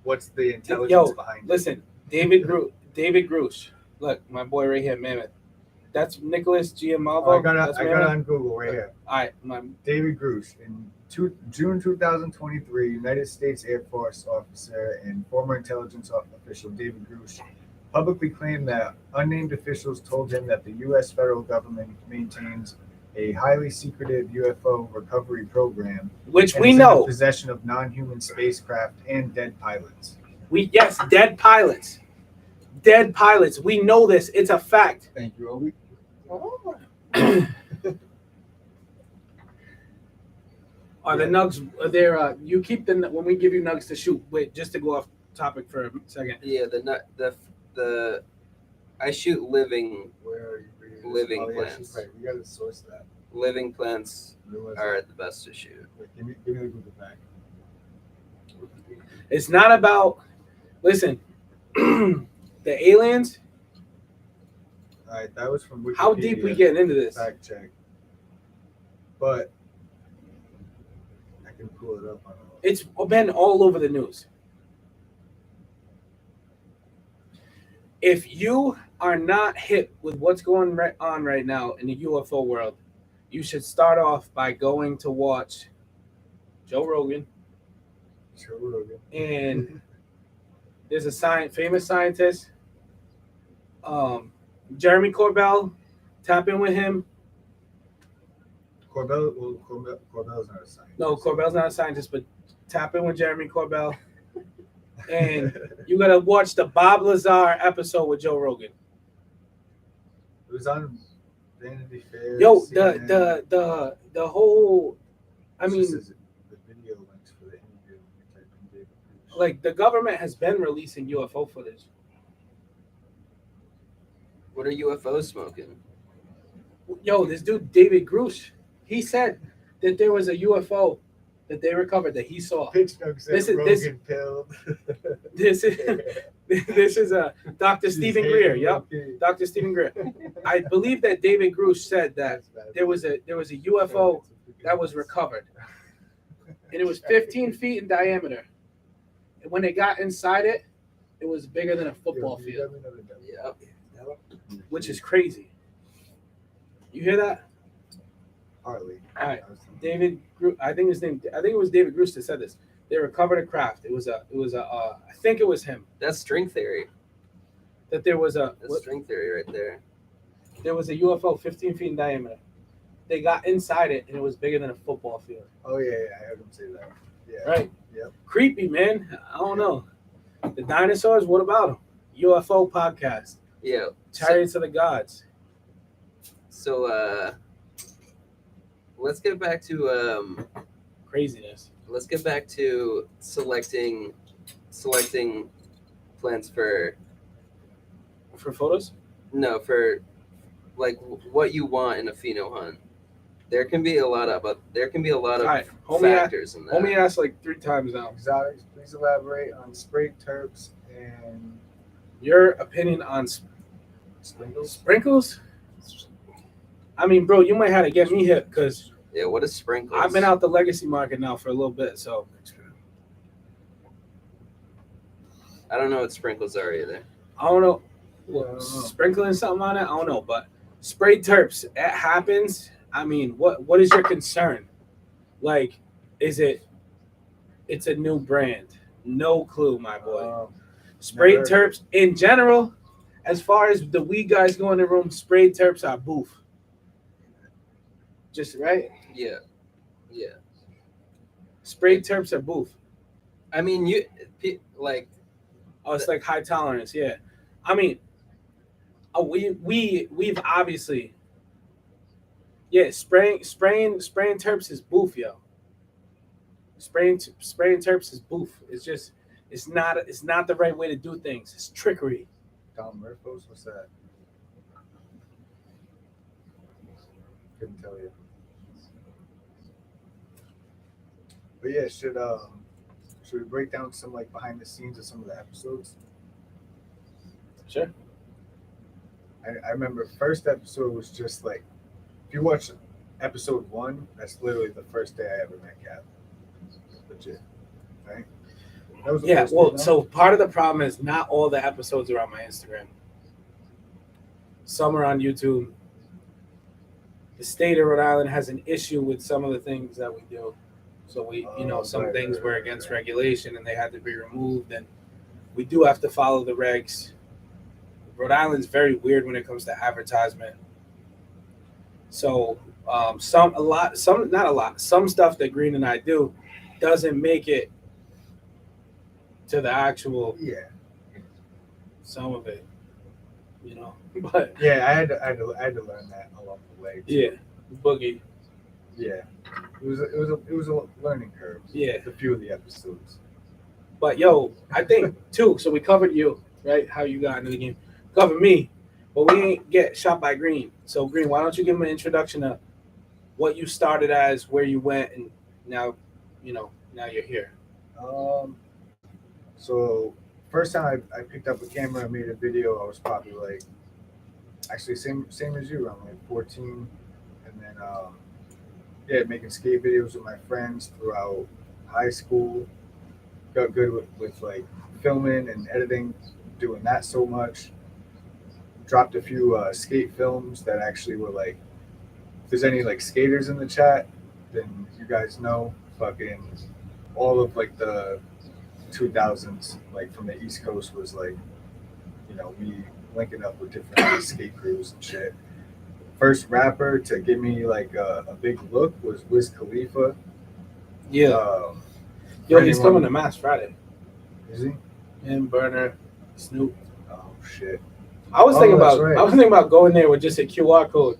S1: what's the intelligence
S2: Yo,
S1: behind it?
S2: listen, David Grush. Look, my boy right here, Mammoth. That's Nicholas Giamalvo.
S1: Oh, I got
S2: That's
S1: it
S2: Mammoth.
S1: on Google right here.
S2: All right, my
S1: David Grush, in June 2023, United States Air Force officer and former intelligence official David Grush publicly claimed that unnamed officials told him that the U.S. federal government maintains a highly secretive UFO recovery program,
S2: which
S1: and
S2: we
S1: is in the
S2: know.
S1: possession of non-human spacecraft and dead pilots.
S2: Yes, dead pilots. Dead pilots. We know this. It's a fact.
S1: Thank you, Obi.
S2: Are the nugs? Are there? You keep the when we give you nugs to shoot. Wait, just to go off topic for a second.
S4: Yeah, the I shoot living
S1: Where are you reading?
S4: Living
S1: yeah,
S4: plants.
S1: she's right. We gotta source that.
S4: living plants
S1: Realize
S4: are the best to shoot.
S1: Wait, give me the Google back.
S2: It's not about. Listen, the aliens.
S1: All right, that was from Wikipedia.
S2: How deep we getting into this?
S1: Fact check. But I can pull it up on.
S2: It's been all over the news. If you are not hip with what's going on right now in the UFO world, you should start off by going to watch Joe Rogan.
S1: Joe Rogan.
S2: And there's a famous scientist, Jeremy Corbell. Tap in with him.
S1: Corbell's not a scientist.
S2: No, Corbell's not a scientist, but tap in with Jeremy Corbell. And you gotta watch the Bob Lazar episode with Joe Rogan.
S1: It was on Vanity Fair.
S2: Yo,
S1: CNN.
S2: the whole, I
S1: It
S2: mean,
S1: just says the video links for the interview. Type in David Grush.
S2: like the government has been releasing UFO footage.
S4: What are UFOs smoking?
S2: Yo, this dude David Grush, he said that there was a UFO that they recovered that he saw.
S1: Pitch Nook said
S2: This is-
S1: Rogan pilled.
S2: This is Dr. Stephen Greer. Yep, Dr. Stephen Greer. I believe that David Grush said that there was a UFO that was recovered, and it was 15 feet in diameter. And when they got inside it, it was bigger than a football field,
S4: Yep.
S2: which is crazy. You hear that?
S1: Partly.
S2: All right, David. I think it was David Grush that said this. They recovered a craft. It was a. I think it was him.
S4: That's string theory.
S2: That there was a.
S4: That's string theory right there.
S2: There was a UFO 15 feet in diameter. They got inside it, and it was bigger than a football field.
S1: Oh yeah, I heard him say that. Yeah.
S2: Right?
S1: Yep.
S2: Creepy, man. I don't know. The dinosaurs. What about them? UFO podcast.
S4: Yeah.
S2: Chariots of the Gods.
S4: So let's get back to
S2: Craziness.
S4: let's get back to selecting plants for
S2: photos.
S4: for like what you want in a pheno hunt. There can be a lot of
S2: All right,
S4: factors in that.
S2: Homie asked like 3 times now.
S1: Exotics. Please elaborate on sprayed terps and
S2: Your opinion on
S1: sprinkles.
S2: sprinkles? I mean, bro, you might have to get me hip because
S4: Yeah, what is sprinkles?
S2: I've been out the legacy market now for a little bit, so
S4: I don't know what sprinkles are either.
S2: I don't know.
S1: Yeah, I don't know.
S2: Sprinkling something on it, I don't know, but sprayed terps, it happens. I mean, what is your concern? Like, it's a new brand? No clue, my boy. Sprayed
S1: never-
S2: terps in general, as far as the weed guys go in the room, sprayed terps are boof. Just right?
S4: Yeah.
S2: Sprayed terps are boof.
S4: I mean, like
S2: Oh, it's like high tolerance, yeah. I mean, we've obviously, yeah. Spraying terps is boof, yo. Spraying terps is boof. It's not the right way to do things. It's trickery.
S1: Tom Murphos, what's that? Couldn't tell you. But yeah, should we break down some like behind the scenes of some of the episodes?
S2: Sure.
S1: I remember first episode was just like, if you watch episode 1, that's literally the first day I ever met Cap. Legit, right? That was the
S2: Yeah.
S1: first
S2: Well,
S1: day, no?
S2: so part of the problem is not all the episodes are on my Instagram. Some are on YouTube. The state of Rhode Island has an issue with some of the things that we do. So some
S1: right,
S2: things
S1: right,
S2: were
S1: right,
S2: against
S1: right.
S2: regulation and they had to be removed. And we do have to follow the regs. Rhode Island's very weird when it comes to advertisement. So some stuff that Green and I do doesn't make it to the actual
S1: Yeah,
S2: some of it, But
S1: yeah, I had to learn that along the way. Too.
S2: yeah, Boogie.
S1: Yeah. it was a learning curve.
S2: Yeah.
S1: A few of the episodes.
S2: But yo, I think too. So we covered you, right? How you got into the game. Covered me, but we ain't get shot by Green. So Green, why don't you give him an introduction to what you started as, where you went, and now, now you're here.
S1: So first time I picked up a camera and made a video, I was probably like, actually same as you. I'm like 14, and then yeah, making skate videos with my friends throughout high school. Got good with like filming and editing, doing that so much. Dropped a few skate films that actually were like, if there's any like skaters in the chat, then you guys know fucking all of like the 2000s, like from the East Coast was like, me linking up with different skate crews and shit. First rapper to give me like a big look was Wiz Khalifa.
S2: Yeah.
S1: For
S2: Yo, he's
S1: anyone-
S2: coming to Mass Friday.
S1: Is he?
S2: Him, Burner, Snoop.
S1: Oh shit.
S2: I was
S1: Oh,
S2: thinking
S1: that's
S2: about
S1: right.
S2: I was thinking about going there with just a QR code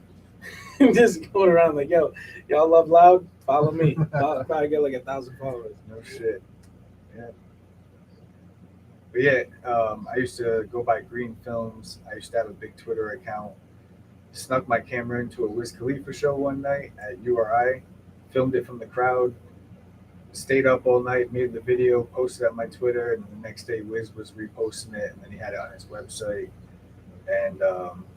S2: and just going around like, yo, y'all love Loud? Follow me. I'll probably get like 1,000 followers.
S1: No shit. Yeah. But yeah, I used to go by Green Films. I used to have a big Twitter account. Snuck my camera into a Wiz Khalifa show one night at URI. Filmed it from the crowd. Stayed up all night, made the video, posted it on my Twitter, and the next day Wiz was reposting it, and then he had it on his website. And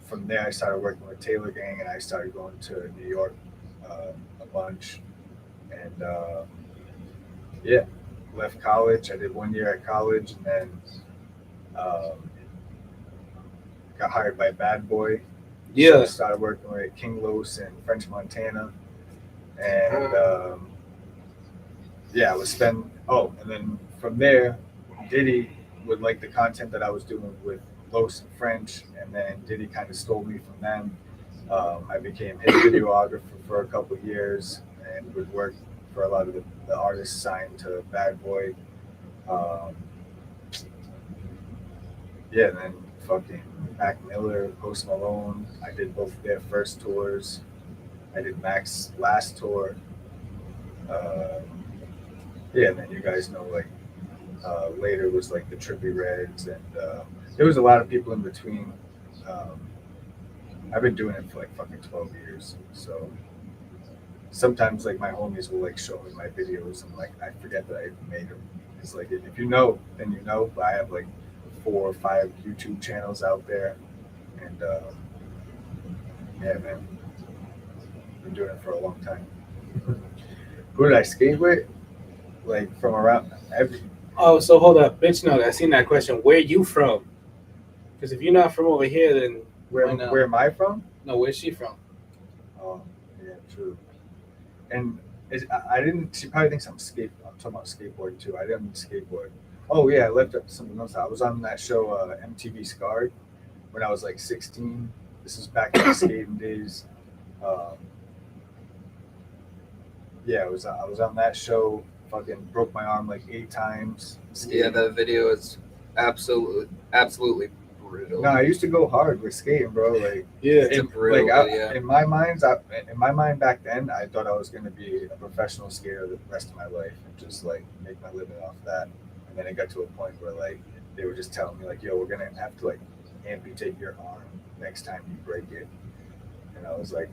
S1: from there, I started working with Taylor Gang, and I started going to New York a bunch. And yeah, left college. I did 1 year at college, and then got hired by Bad Boy. So I
S2: Yeah.
S1: started working with King Los in French Montana. And yeah, I would spend, and then from there, Diddy would like the content that I was doing with Los and French, and then Diddy kind of stole me from them. I became his videographer for a couple of years and would work for a lot of the artists signed to Bad Boy. Yeah, and then fucking Mac Miller, Post Malone. I did both their first tours. I did Mac's last tour. Yeah, and then you guys know, like, later was like the Trippy Reds, and there was a lot of people in between. I've been doing it for like fucking 12 years, so sometimes like my homies will like show me my videos, and like I forget that I even made them. It's like if you know, then you know. But I have like 4 or 5 YouTube channels out there, and yeah, man, been doing it for a long time. Who did I skate with? Like from around every.
S2: Oh, so hold up. Bitch, no, I seen that question. Where you from? Because if you're not from over here, then
S1: Where
S2: why not?
S1: where am I from?
S2: No, where's she from?
S1: Oh, yeah, true. And I didn't. She probably thinks I'm talking about skateboarding too. I didn't skateboard. Oh yeah, I left up something else. I was on that show MTV Scarred when I was like 16. This is back in the skating days. Yeah, I was on that show. Fucking broke my arm like 8 times.
S4: Yeah,
S1: skating.
S4: that video is absolutely brutal.
S1: No, I used to go hard with skating, bro. Like,
S2: Yeah.
S4: It's a brutal video.
S1: in my mind back then, I thought I was gonna be a professional skater the rest of my life and just like make my living off that. And then it got to a point where like they were just telling me like, "Yo, we're gonna have to like amputate your arm next time you break it." And I was like,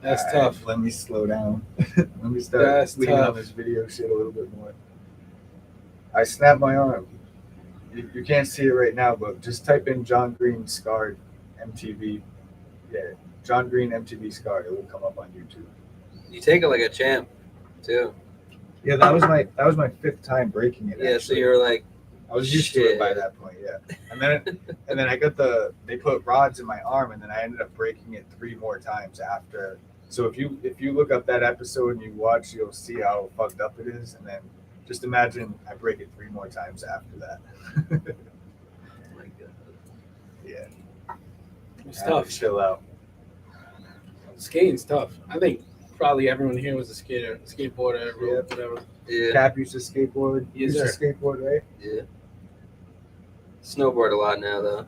S2: That's
S1: all right,
S2: tough.
S1: Let me slow down. Let me start
S2: That's
S1: leaning
S2: tough.
S1: on this video shit a little bit more. I snapped my arm. You can't see it right now, but just type in John Green Scarred MTV. Yeah, John Green MTV Scarred. It will come up on YouTube.
S4: You take it like a champ, too.
S1: Yeah, that was my 5th time breaking it.
S4: Yeah, so
S1: actually.
S4: you're like,
S1: I was used to it by
S4: shit.
S1: that point. Yeah, and then I got they put rods in my arm, and then I ended up breaking it 3 more times after. So if you look up that episode and you watch, you'll see how fucked up it is, and then just imagine I break it 3 more times after that.
S4: oh my God.
S1: Yeah,
S2: It's
S1: I had to
S2: tough.
S1: chill out.
S2: Skating's tough. I think probably everyone here was a skater, skateboarder,
S1: Yeah.
S2: whatever.
S4: Yeah,
S1: Cap used to skateboard.
S2: Yes,
S1: Used to
S2: sir.
S1: skateboard, right?
S4: yeah. Snowboard a lot now, though.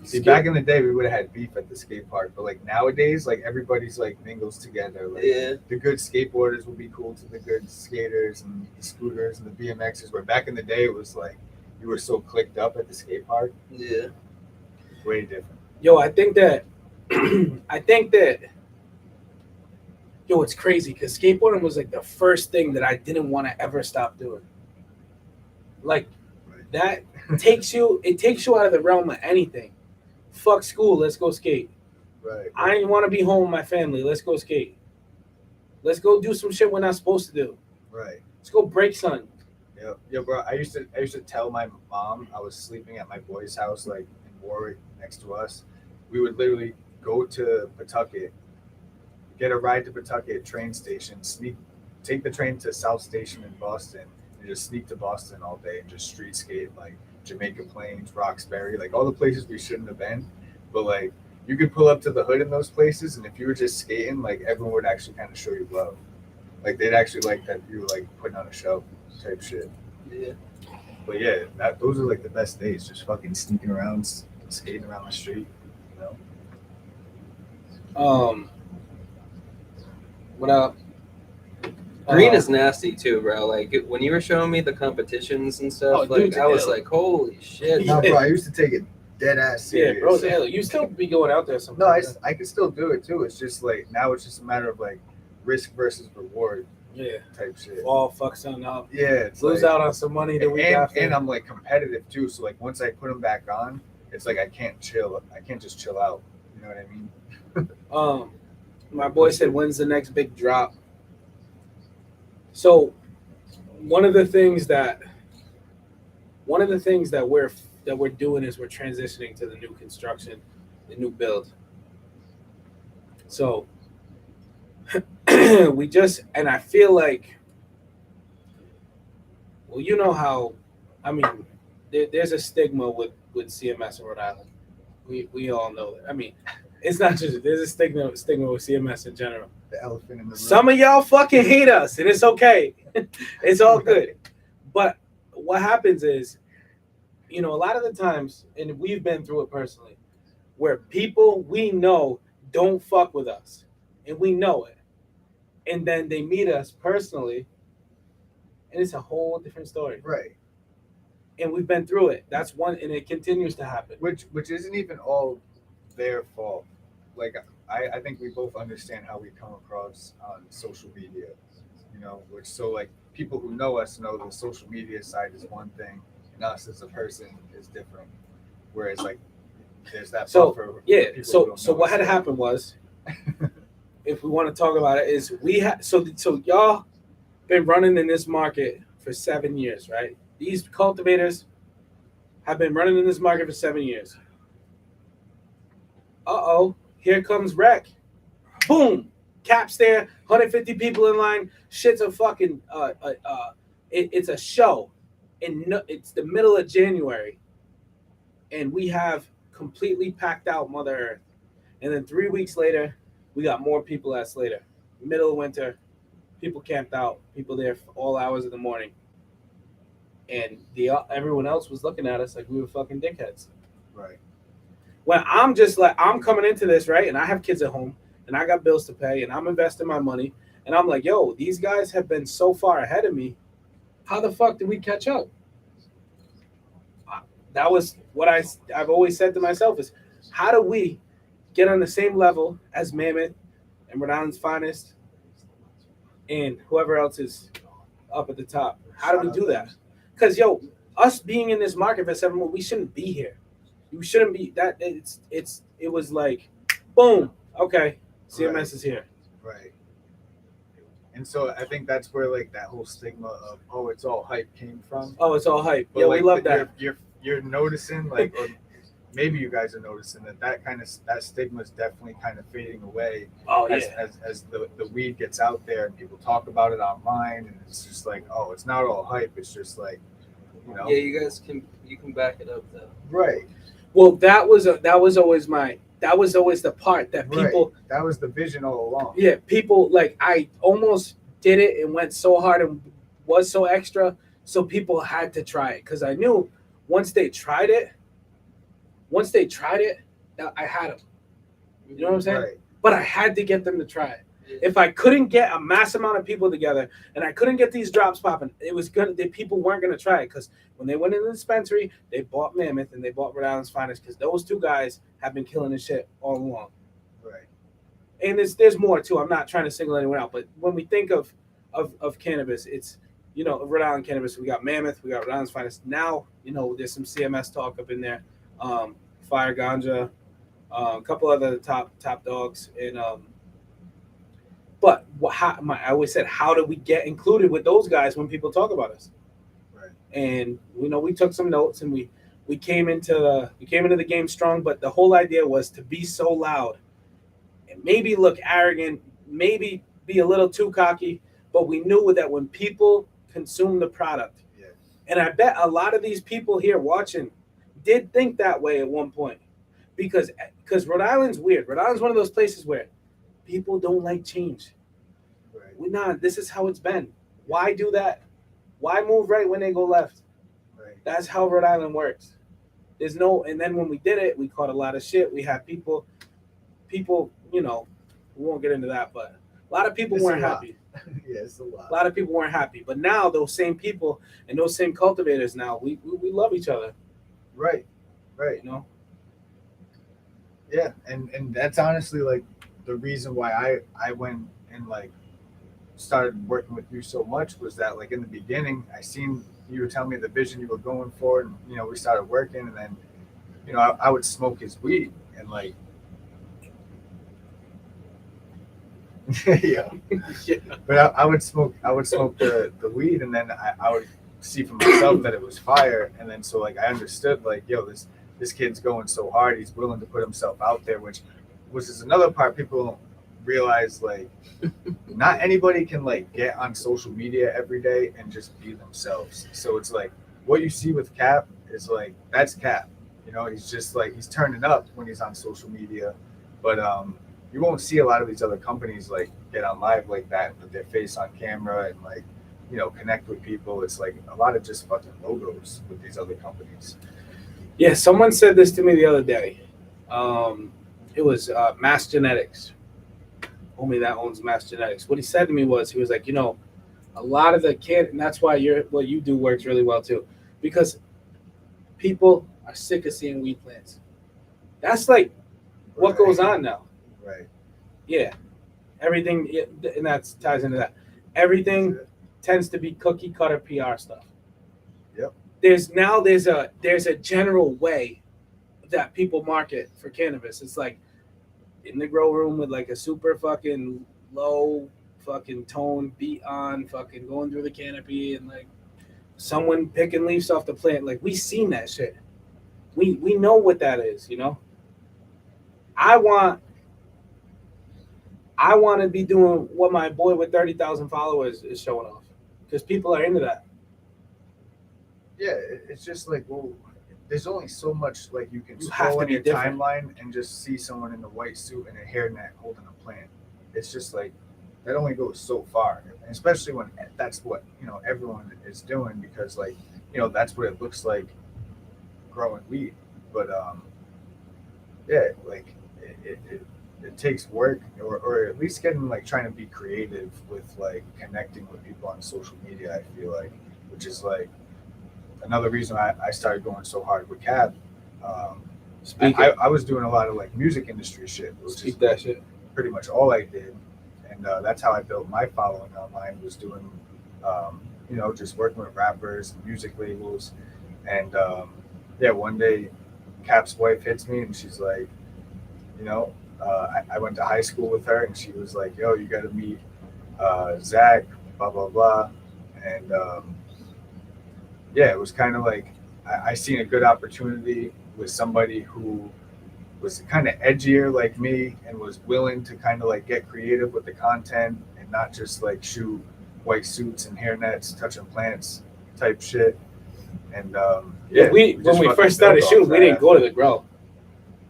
S1: See, back in the day, we would have had beef at the skate park, but like nowadays, like everybody's like mingles together. Like
S4: Yeah.
S1: the good skateboarders will be cool to the good skaters and the scooters and the BMXers. Where back in the day, it was like you were so clicked up at the skate park.
S4: Yeah.
S1: Way different.
S2: Yo, I think that, yo, it's crazy because skateboarding was like the first thing that I didn't want to ever stop doing. Like that takes you out of the realm of anything. Fuck school, let's go skate.
S1: Right.
S2: I didn't want to be home with my family, let's go skate. Let's go do some shit we're not supposed to do.
S1: Right.
S2: Let's go break something.
S1: Yo, bro. I used to tell my mom I was sleeping at my boy's house, like in Warwick, next to us. We would literally go to Pawtucket, get a ride to Pawtucket train station, take the train to South Station in Boston, and just sneak to Boston all day and just street skate like Jamaica Plains, Roxbury, like all the places we shouldn't have been. But like you could pull up to the hood in those places, and if you were just skating, like everyone would actually kind of show you love. Like they'd actually like that you were like putting on a show type shit.
S4: Yeah.
S1: But yeah, those are like the best days, just fucking sneaking around, skating around the street, you know.
S2: What up?
S4: Green is nasty too, bro. Like when you were showing me the competitions and stuff, like
S2: dude's
S4: I was
S2: ill.
S4: like, holy shit.
S1: No, bro, I used to take it dead ass serious.
S2: Yeah, bro, hell, you still be going out there
S1: No,
S2: sometimes.
S1: I can still do it too. It's just like now it's just a matter of like risk versus reward
S2: Yeah,
S1: type shit.
S2: all fuck something up.
S1: Yeah, it's
S2: Lose
S1: like,
S2: out on some money the week after.
S1: and I'm like competitive too. So like once I put them back on, it's like I can't chill. I can't just chill out. You know what I mean?
S2: My boy said, "When's the next big drop?" So, one of the things that we're doing is we're transitioning to the new construction, the new build. So, and I feel like, well, you know how, I mean, there's a stigma with CMS in Rhode Island. We all know that. I mean, it's not just there's a stigma with CMS in general.
S1: The elephant in the room.
S2: Some of y'all fucking hate us, and it's okay. It's all good. But what happens is, a lot of the times, and we've been through it personally, where people we know don't fuck with us, and we know it, and then they meet us personally, and it's a whole different story.
S1: Right.
S2: And we've been through it. That's one, and it continues to happen.
S1: Which isn't even all their fault. Like I think we both understand how we come across on social media, which so like people who know us know the social media side is one thing, and us as a person is different. Whereas like there's that buffer.
S2: Yeah.
S1: People who
S2: So
S1: don't know
S2: what
S1: us.
S2: had happened was, if we want to talk about it, is we had so y'all been running in this market for 7 years, right? These cultivators have been running in this market for 7 years. Here comes Rec. Boom, caps there, 150 people in line. Shit's a fucking it's a show, and it's the middle of January, and we have completely packed out Mother Earth. And then 3 weeks later, we got more people at Slater. Middle of winter, people camped out, people there for all hours of the morning, and everyone else was looking at us like we were fucking dickheads.
S1: Right.
S2: When I'm just like, I'm coming into this, right? And I have kids at home and I got bills to pay and I'm investing my money. And I'm like, yo, these guys have been so far ahead of me. How the fuck did we catch up? That was what I've always said to myself is, how do we get on the same level as Mammoth and Rhode Island's Finest and whoever else is up at the top? How do we do that? Because, yo, us being in this market for 7 months, we shouldn't be here. You shouldn't be that. It was like, boom, okay, CMS is here.
S1: Right. And so I think that's where like that whole stigma of it's all hype came from.
S2: Oh, it's all hype.
S1: But
S2: Yeah,
S1: like,
S2: we love that.
S1: You're noticing like, or maybe you guys are noticing that stigma is definitely kind of fading away.
S2: Oh
S1: as,
S2: yeah.
S1: as the weed gets out there and people talk about it online, and it's just like, it's not all hype. It's just like,
S4: Yeah, you guys can back it up though.
S1: Right.
S2: Well, that was always the part that people.
S1: Right. That was the vision all along.
S2: Yeah, people like I almost did it and went so hard and was so extra, so people had to try it because I knew once they tried it, once they tried it, I had them. You know what I'm saying?
S1: Right.
S2: But I had to get them to try it. If I couldn't get a mass amount of people together and I couldn't get these drops popping, it was gonna. People weren't gonna try it because when they went in the dispensary, they bought Mammoth and they bought Rhode Island's Finest because those two guys have been killing this shit all along.
S1: Right.
S2: And there's more too. I'm not trying to single anyone out, but when we think of cannabis, it's Rhode Island cannabis. We got Mammoth, we got Rhode Island's Finest. Now there's some CMS talk up in there, Fire Ganja, a couple other top dogs, and but I always said, how do we get included with those guys when people talk about us?
S1: Right.
S2: And we took some notes and we came into the game strong, but the whole idea was to be so loud and maybe look arrogant, maybe be a little too cocky, but we knew that when people consume the product,
S1: Yeah.
S2: and I bet a lot of these people here watching did think that way at one point, because Rhode Island's weird. Rhode Island's one of those places where people don't like change.
S1: Right.
S2: This is how it's been. Why do that? Why move right when they go left?
S1: Right.
S2: That's how Rhode Island works. And then when we did it, we caught a lot of shit. We had people, we won't get into that, but a lot of people
S1: It's
S2: weren't
S1: a lot.
S2: happy.
S1: Yeah, it's a lot.
S2: A lot of people weren't happy. But now those same people and those same cultivators now, we love each other.
S1: Right. Right. Yeah, and that's honestly like the reason why I went and like started working with you so much was that like in the beginning I seen you were telling me the vision you were going for, and we started working, and then I would smoke his weed and like yeah.
S2: Yeah.
S1: But I would smoke the weed, and then I would see for myself that it was fire, and then so like I understood like, yo, this kid's going so hard, he's willing to put himself out there, which is another part people don't realize. Like not anybody can like get on social media every day and just be themselves. So it's like what you see with Cap is like, that's Cap. He's just like, he's turning up when he's on social media, but you won't see a lot of these other companies like get on live like that and put their face on camera and like connect with people. It's like a lot of just fucking logos with these other companies.
S2: Yeah, someone said this to me the other day. It was Mass Genetics. Homie that owns Mass Genetics. What he said to me was, he was like, a lot of the and that's why what you do works really well too, because people are sick of seeing weed plants. That's like what goes on now.
S1: Right.
S2: Yeah, everything, and that ties into that. Everything tends to be cookie cutter PR stuff.
S1: Yep.
S2: There's a general way that people market for cannabis. It's like in the grow room with like a super fucking low fucking tone beat on, fucking going through the canopy, and like someone picking leaves off the plant. Like we seen that shit. We know what that is, I want to be doing what my boy with 30,000 followers is showing off, because people are into that.
S1: Yeah, it's just like, well, there's only so much like you can
S2: You have
S1: scroll
S2: to
S1: in
S2: be
S1: your
S2: different.
S1: timeline and just see someone in a white suit and a hairnet holding a plant. It's just like that only goes so far, and especially when that's what everyone is doing, because like that's what it looks like growing weed. But yeah, like it takes work, or at least getting like trying to be creative with like connecting with people on social media. I feel like, which is like another reason I started going so hard with Cap. I was doing a lot of like music industry shit, which is
S2: that shit.
S1: pretty much all I did, and that's how I built my following online, was doing just working with rappers and music labels. And yeah, one day Cap's wife hits me and she's like, I went to high school with her, and she was like, yo, you got to meet Zach, blah blah blah. And yeah, it was kind of like I seen a good opportunity with somebody who was kind of edgier like me and was willing to kind of like get creative with the content and not just like shoot white suits and hairnets touching plants type shit. And yeah,
S2: when we first started shooting, we didn't go to the grow.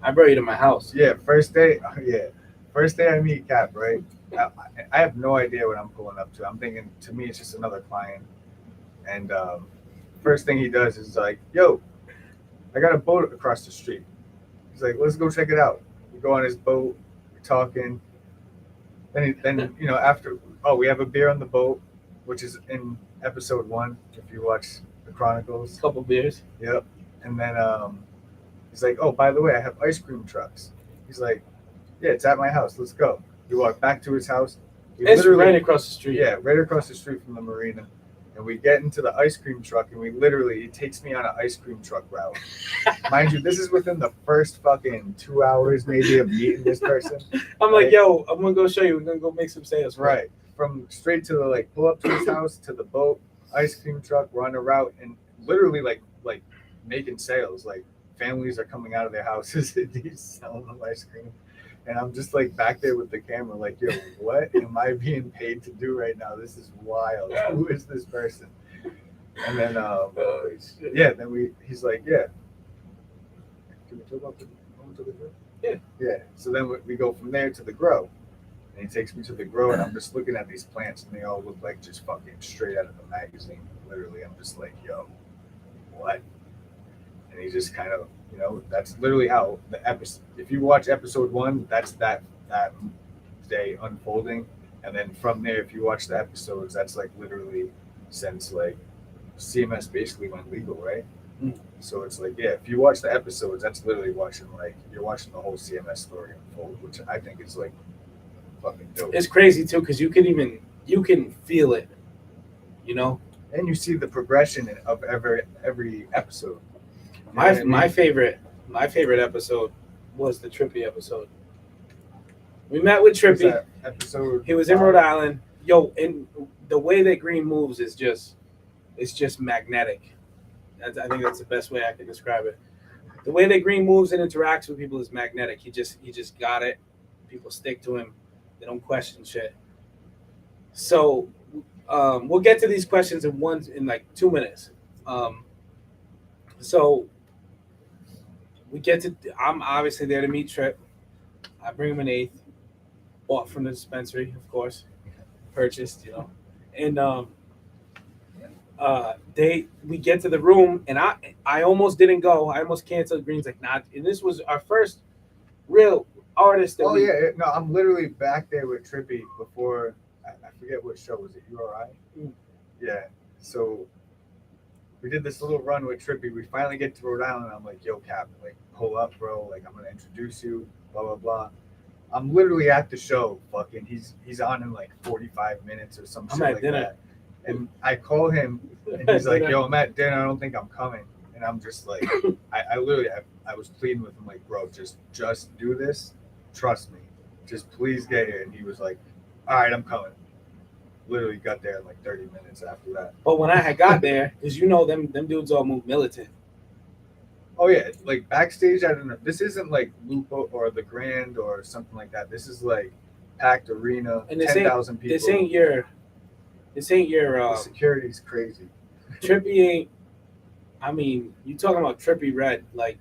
S2: I brought you to my house.
S1: Yeah, first day I meet Cap, right? I have no idea what I'm pulling up to. I'm thinking, to me, it's just another client. And first thing he does is like, yo, I got a boat across the street. He's like, let's go check it out. We go on his boat, we're talking. Then you know, after, oh, we have a beer on the boat, which is in episode 1, if you watch the Chronicles.
S2: Couple beers.
S1: Yep. And then he's like, oh, by the way, I have ice cream trucks. He's like, yeah, it's at my house. Let's go. We walk back to his house. We
S2: It's right across the street.
S1: Yeah, right across the street from the marina. And we get into the ice cream truck, and it takes me on an ice cream truck route. Mind you, this is within the first fucking 2 hours maybe of meeting this person.
S2: I'm like, yo, I'm gonna go show you. We're gonna go make some sales.
S1: Right. From straight to the pull up to his house to the boat, ice cream truck, we're on a route, and literally like making sales. Like families are coming out of their houses and he's selling them ice cream. And I'm just like back there with the camera, like, yo, what am I being paid to do right now? This is wild. Who is this person? And then, then he's like, yeah. Can we talk about the grow?
S2: Yeah.
S1: Yeah. So then we go from there to the grow. And he takes me to the grow, and I'm just looking at these plants, and they all look like just fucking straight out of a magazine. Literally, I'm just like, yo, what? And he just kind of, you know, that's literally how the episode. If you watch episode 1, that's that day unfolding, and then from there, if you watch the episodes, that's like literally since like CMS basically went legal, right?
S2: Mm.
S1: So it's like, yeah, if you watch the episodes, that's literally you're watching the whole CMS story unfold, which I think is like fucking dope.
S2: It's crazy too, because you can feel it, you know.
S1: And you see the progression of every episode. You know
S2: My
S1: what I mean?
S2: my favorite episode was the Trippy episode. We met with
S1: Was
S2: Trippy.
S1: that episode.
S2: He was in Rhode Island. Yo, and the way that Green moves is just magnetic. I think that's the best way I can describe it. The way that Green moves and interacts with people is magnetic. He just got it. People stick to him. They don't question shit. So we'll get to these questions in like 2 minutes. So we get to. I'm obviously there to meet Trip. I bring him an eighth, bought from the dispensary, of course, purchased, you know, and we get to the room, and I almost didn't go. I almost canceled. Green's like, nah, and this was our first real artist.
S1: Oh yeah, no, I'm literally back there with Trippy before. I forget what show was it. URI.
S2: Mm.
S1: Yeah. So we did this little run with Trippy. We finally get to Rhode Island. I'm like, yo, Cap, like, pull up, bro. Like, I'm gonna introduce you. Blah blah blah. I'm literally at the show. Fucking, he's on in like 45 minutes or some shit like that. And I call him, and he's like, yo, I'm at dinner. I don't think I'm coming. And I'm just like, I literally, I was pleading with him, like, bro, just do this. Trust me. Just please get here. And he was like, all right, I'm coming. Literally got there in like 30 minutes after that.
S2: But when I had got there, because you know them dudes all move militant.
S1: Oh yeah, like backstage, I don't know. This isn't like Lupo or the Grand or something like that. This is like packed arena,
S2: And
S1: 10,000 people.
S2: This ain't your
S1: the security's crazy.
S2: Trippy ain't. I mean, you talking about Trippy Red? Like,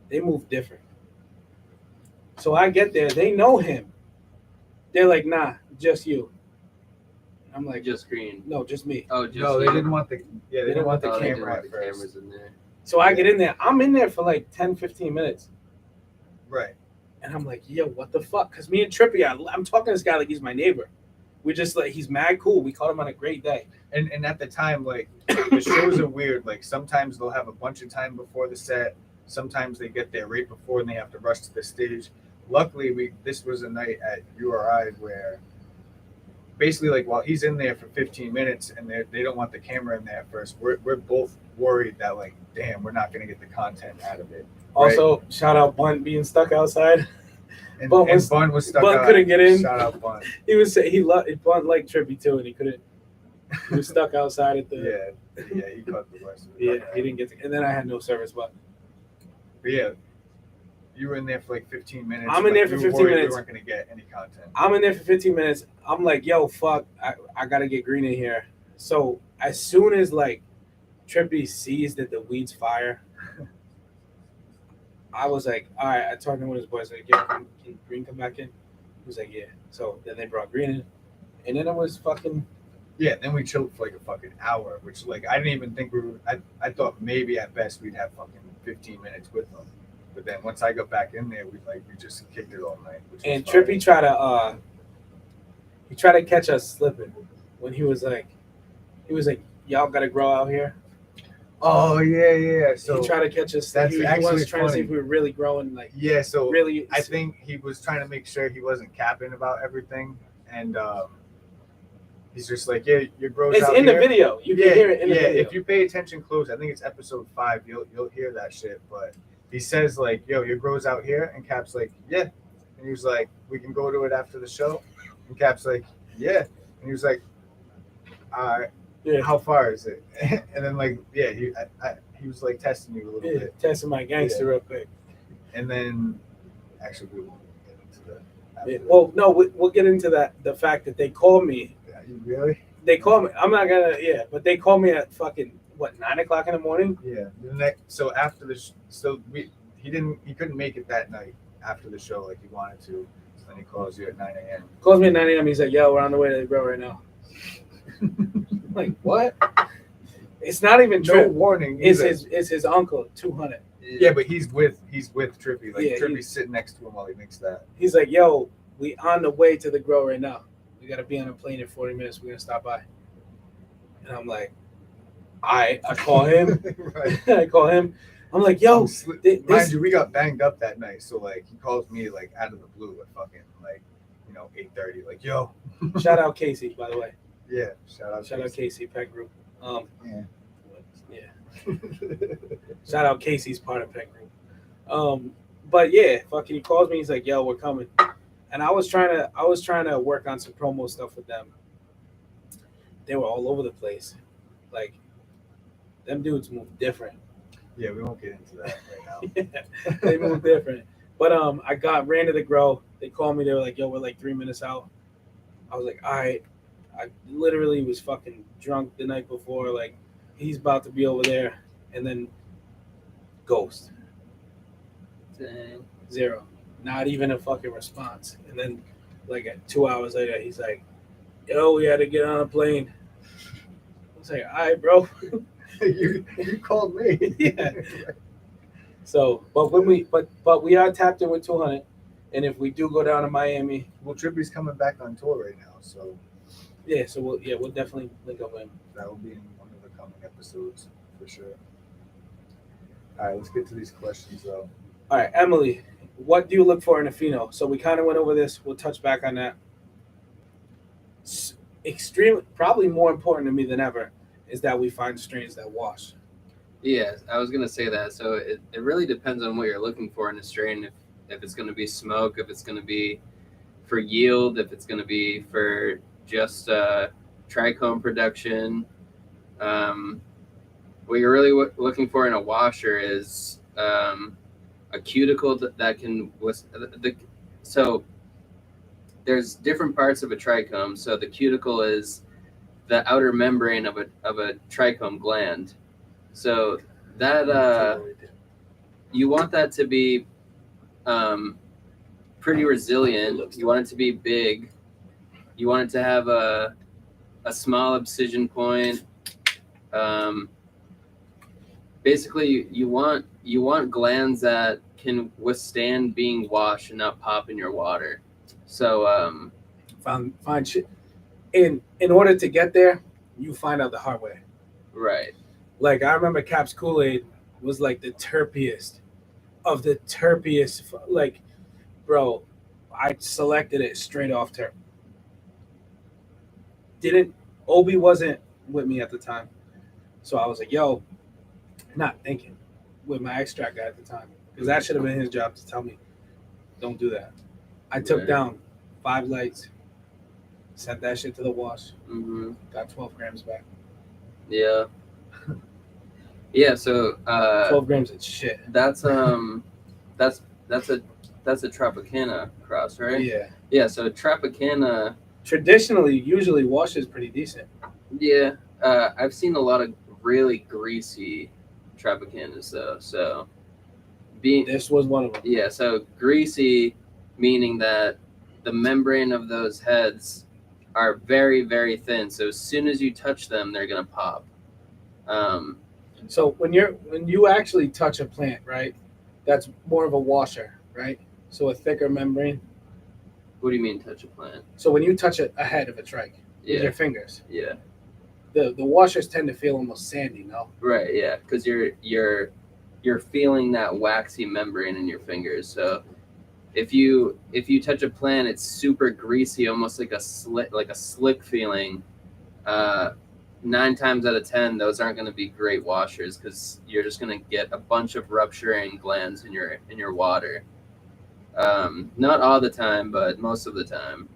S2: they move different. So I get there, they know him. They're like, nah, just you. I'm like,
S4: Just Green.
S2: no, just me.
S4: Oh, just
S1: No, they
S4: you.
S1: didn't want the they didn't want the
S4: Oh, they didn't
S1: camera
S4: want
S1: at
S4: the
S1: first.
S4: cameras in there.
S2: So I get in there. I'm in there for like 10, 15 minutes.
S1: Right.
S2: And I'm like, yo, what the fuck? Because me and Trippy, I'm talking to this guy like he's my neighbor. We're just like, he's mad cool. We caught him on a great day.
S1: And at the time, like, the shows are weird. Like, sometimes they'll have a bunch of time before the set. Sometimes they get there right before and they have to rush to the stage. Luckily, this was a night at URI where basically, like, while he's in there for 15 minutes and they don't want the camera in there at first, we're both worried that, like, damn, we're not going to get the content out of it.
S2: Also, shout out Bun being stuck outside.
S1: And
S2: Bun
S1: Bun was stuck
S2: Bun
S1: out.
S2: couldn't get in.
S1: Shout out Bun.
S2: Bun liked Trippy too, and he couldn't. He was stuck outside at the.
S1: Yeah, he caught the worst of it.
S2: Yeah, he didn't get to. And then I had no service, but
S1: Yeah, you were in there for like 15 minutes.
S2: I'm in there for
S1: you were
S2: 15
S1: worried
S2: minutes.
S1: We weren't going to get any content.
S2: I'm in there for 15 minutes. I'm like, yo, fuck, I gotta get Green in here. So as soon as like Trippy sees that the weed's fire, I was like, all right. I talked to one of his boys, like, yeah, can Green come back in? He was like, yeah. So then they brought Green in, and then it was fucking.
S1: Yeah, then we chilled for like a fucking hour, which like I didn't even think we were. I thought maybe at best we'd have fucking 15 minutes with them. But then once I got back in there, we just kicked it all night. Which
S2: And
S1: was fun.
S2: Trippy tried to catch us slipping when he was like, y'all gotta grow out here.
S1: Oh yeah. So
S2: he tried to catch us.
S1: that's
S2: he
S1: actually
S2: was trying to see
S1: funny.
S2: if we were really growing. Like
S1: yeah, so
S2: really,
S1: I think he was trying to make sure he wasn't capping about everything, and he's just like, yeah, your growth
S2: it's
S1: out
S2: in
S1: here.
S2: the video. You can hear it in the video.
S1: If you pay attention close, I think it's episode 5. You'll hear that shit. But he says like, yo, your grow's out here, and Cap's like, yeah, and he was like, we can go to it after the show, and Cap's like, yeah, and he was like, all right.
S2: Yeah.
S1: How far is it? And then like, yeah, he was like testing you a little bit,
S2: testing my gangster real quick.
S1: and then actually we won't get into that.
S2: Yeah. Well, no, we'll get into that. The fact that they called me.
S1: Really?
S2: They called me. I'm not gonna. Yeah, but they called me at fucking 9:00 in the morning.
S1: Yeah. So after the he couldn't make it that night after the show like he wanted to. So then he calls you at 9 a.m.
S2: Calls me at 9 a.m. He's like, "Yo, we're on the way to the grill right now." I'm like, what? It's not even
S1: No
S2: Trip.
S1: warning.
S2: It's
S1: either.
S2: his uncle, 200.
S1: Yeah, but he's with Trippy. Like
S2: Yeah,
S1: Trippy's sitting next to him while he makes that.
S2: He's like, "Yo, we on the way to the grill right now. We gotta be on a plane in 40 minutes. We're gonna stop by." And I'm like, I call him.
S1: Right.
S2: I call him. I'm like, "Yo,
S1: Mind you, we got banged up that night, so like he calls me like out of the blue at fucking like 8:30. Like, yo.
S2: shout out Casey, by the way.
S1: Yeah. Shout out
S2: Casey, Pet Group.
S1: Yeah.
S2: Yeah. Shout out Casey's part of Pet Group. But yeah, fucking he calls me, he's like, "Yo, we're coming." And I was trying to work on some promo stuff with them. They were all over the place. Like them dudes move different.
S1: Yeah, we won't get into that right now.
S2: Yeah, they move different. But I ran to the grow. They called me, they were like, "Yo, we're like 3 minutes out." I was like, all right. I literally was fucking drunk the night before, like he's about to be over there, and then ghost.
S4: Dang.
S2: 0. Not even a fucking response. And then like 2 hours later, he's like, "Yo, we had to get on a plane." I was like, all right, bro.
S1: you called me.
S2: Yeah. So, but when we are tapped in with 200, and if we do go down to Miami,
S1: Well, Trippy's coming back on tour right now, so
S2: yeah, so we'll definitely link up with him.
S1: that will be in one of the coming episodes for sure. All right, let's get to these questions though.
S2: All right, Emily, what do you look for in a pheno? So we kind of went over this. We'll touch back on that. Probably more important to me than ever is that we find strains that wash.
S4: Yeah, I was gonna say that. So it really depends on what you're looking for in a strain. If it's gonna be smoke, if it's gonna be for yield, if it's gonna be for just trichome production. What you're really looking for in a washer is a cuticle that can so there's different parts of a trichome. So the cuticle is the outer membrane of a trichome gland. So that you want that to be pretty resilient. You want it to be big. You want it to have a small abscission point. Basically, you want glands that can withstand being washed and not pop in your water. So
S2: find shit. In order to get there, you find out the hard way.
S4: right.
S2: Like I remember Cap's Kool-Aid was like the terpiest of the terpiest. Like, bro, I selected it straight off terp. Obi wasn't with me at the time, so I was like, "Yo," not thinking with my extract guy at the time, because that should have been his job to tell me, "Don't do that." I took
S4: Right.
S2: down 5 lights, sent that shit to the wash,
S4: Mm-hmm.
S2: got 12 grams back.
S4: Yeah. Yeah. So
S2: 12 grams of shit.
S4: that's a Tropicana cross, right?
S2: Yeah.
S4: Yeah. So Tropicana.
S2: Traditionally, usually wash is pretty decent.
S4: Yeah. I've seen a lot of really greasy Tropicanas though. So
S2: This was one of them.
S4: yeah. So greasy, meaning that the membrane of those heads are very, very thin. So as soon as you touch them, they're gonna pop.
S2: So when you actually touch a plant, right? that's more of a washer, right? So a thicker membrane.
S4: What do you mean touch a plant?
S2: So when you touch a head of a trike with
S4: Yeah.
S2: your fingers,
S4: Yeah.
S2: the washers tend to feel almost sandy, no?
S4: Right. Yeah. Because you're feeling that waxy membrane in your fingers. So if you touch a plant, it's super greasy, almost like a slick feeling. 9 times out of 10, those aren't going to be great washers because you're just going to get a bunch of rupturing glands in your water. Not all the time, but most of the time.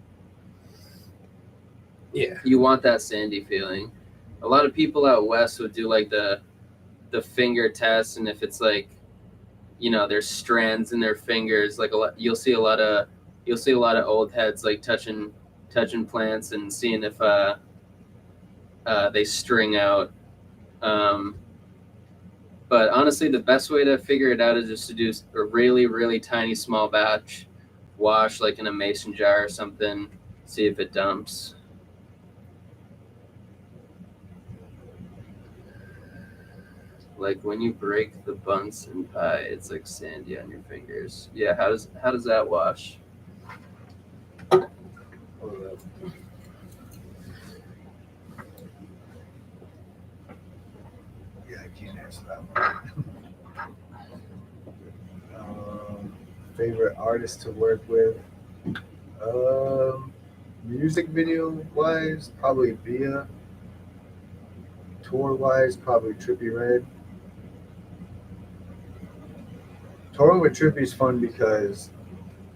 S2: Yeah.
S4: You want that sandy feeling. A lot of people out west would do like the finger test, and if it's like, there's strands in their fingers, like you'll see a lot of old heads like touching plants and seeing if they string out. But honestly, the best way to figure it out is just to do a really, really tiny small batch wash, like in a mason jar or something, see if it dumps. Like when you break the Bunsen pie, it's like sandy on your fingers. Yeah, how does that wash?
S1: Yeah, I can't answer that one. Favorite artist to work with? Music video wise, probably Bia. Tour wise, probably Trippie Redd. Touring with Trippie is fun because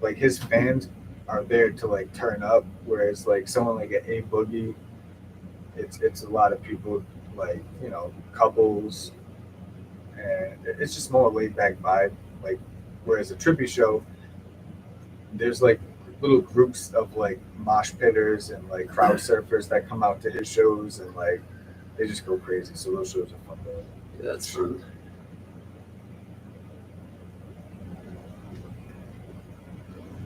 S1: like his fans are there to like turn up, whereas like someone like an A Boogie, it's a lot of people like couples, and it's just more laid back vibe. Like whereas a Trippie show, there's like little groups of like mosh pitters and like crowd surfers that come out to his shows, and like they just go crazy. So those shows are fun.
S4: Yeah, that's fun.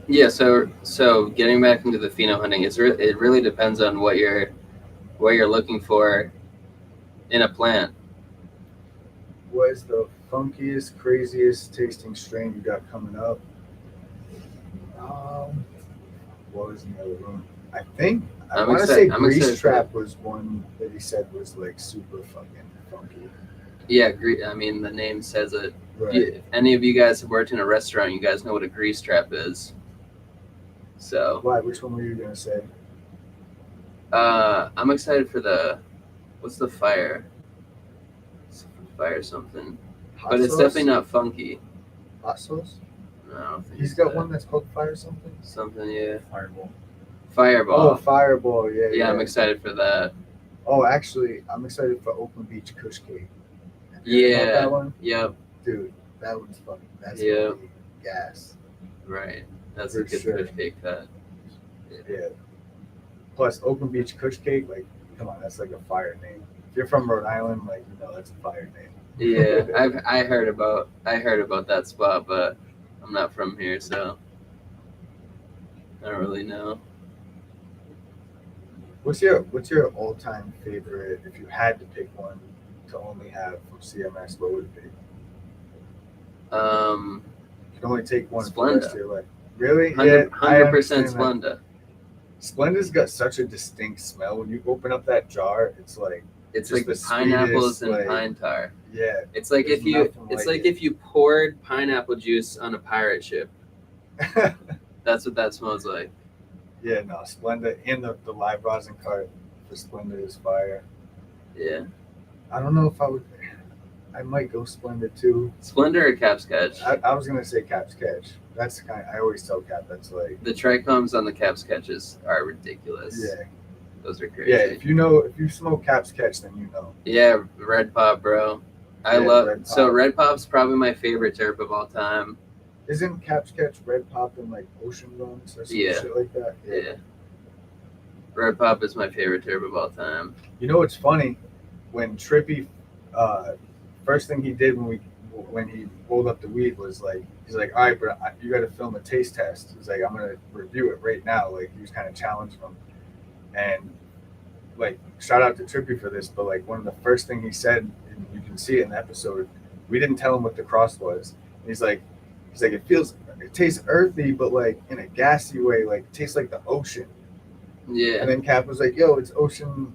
S4: Yeah, so getting back into the pheno hunting, it really depends on what you're looking for in a plant.
S1: What is the funkiest, craziest tasting strain you got coming up? What was in the other room? I think I want to say Grease Trap was one that he said was like super fucking funky.
S4: Yeah, I mean the name says it.
S1: Right.
S4: If any of you guys have worked in a restaurant, you guys know what a grease trap is. So
S1: Why? Which one were you gonna say?
S4: I'm excited for what's the fire? Fire something.
S1: Hot
S4: But it's
S1: sauce?
S4: definitely not funky.
S1: Hot sauce.
S4: No, I don't think
S1: He's
S4: it's
S1: got
S4: that.
S1: one that's called Fire something.
S4: Something, yeah.
S1: Fireball.
S4: Fireball.
S1: Oh, Fireball. Yeah.
S4: Yeah, I'm excited for that.
S1: Oh, actually, I'm excited for Oakland Beach Kush Cake. Have you heard about
S4: Yeah.
S1: that one?
S4: Yep.
S1: Dude, that one's fucking. That's
S4: Yeah.
S1: gonna be gas.
S4: Right. That's
S1: For
S4: a good
S1: sure.
S4: fish cake cut.
S1: Yeah. Plus, Oakland Beach Kush Cake, like, come on, that's like a fire name. If you're from Rhode Island, like, that's a fire name.
S4: Yeah, I heard about that spot, but I'm not from here, so I don't really know.
S1: What's your all-time favorite? If you had to pick one to only have from CMS, what would it be? You can only take one for the rest of your life. Really?
S4: 100%
S1: understand that.
S4: Splenda.
S1: Splenda's got such a distinct smell. When you open up that jar, it's like
S4: It's
S1: just
S4: like
S1: the
S4: pineapples
S1: sweetest,
S4: and
S1: like-
S4: pine tar.
S1: yeah.
S4: It's like
S1: There's
S4: if you
S1: nothing
S4: it's
S1: like
S4: like if you poured pineapple juice on a pirate ship. That's what that smells like.
S1: Yeah, no, Splenda and the live rosin cart for Splenda is fire.
S4: Yeah.
S1: I don't know if I might go Splenda too.
S4: Splendor or Cap's Catch?
S1: I was gonna say Cap's Catch. That's I always tell Cap that's like
S4: The trichomes on the Cap's Catches are ridiculous.
S1: yeah.
S4: Those are crazy.
S1: Yeah, if you smoke Cap's Catch, then you know.
S4: Yeah, Red Pop, bro. I
S1: Yeah,
S4: love
S1: Red
S4: so
S1: Pop.
S4: Red Pop's probably my favorite terp of all time.
S1: Isn't Cap's Catch Red Pop and like Ocean Runs or some
S4: Yeah.
S1: shit like that?
S4: Yeah. Red Pop is my favorite terp of all time.
S1: You know what's funny? When Trippie, first thing he did when he rolled up the weed was like, he's like, all right, bro, you got to film a taste test. He's like, I'm gonna review it right now. Like he was kind of challenging him, and like shout out to Trippie for this. But like one of the first thing he said, and you can see it in the episode, we didn't tell him what the cross was. And he's like, He's like, it tastes earthy, but like in a gassy way, like it tastes like the ocean.
S4: Yeah.
S1: And then Cap was like, yo, it's ocean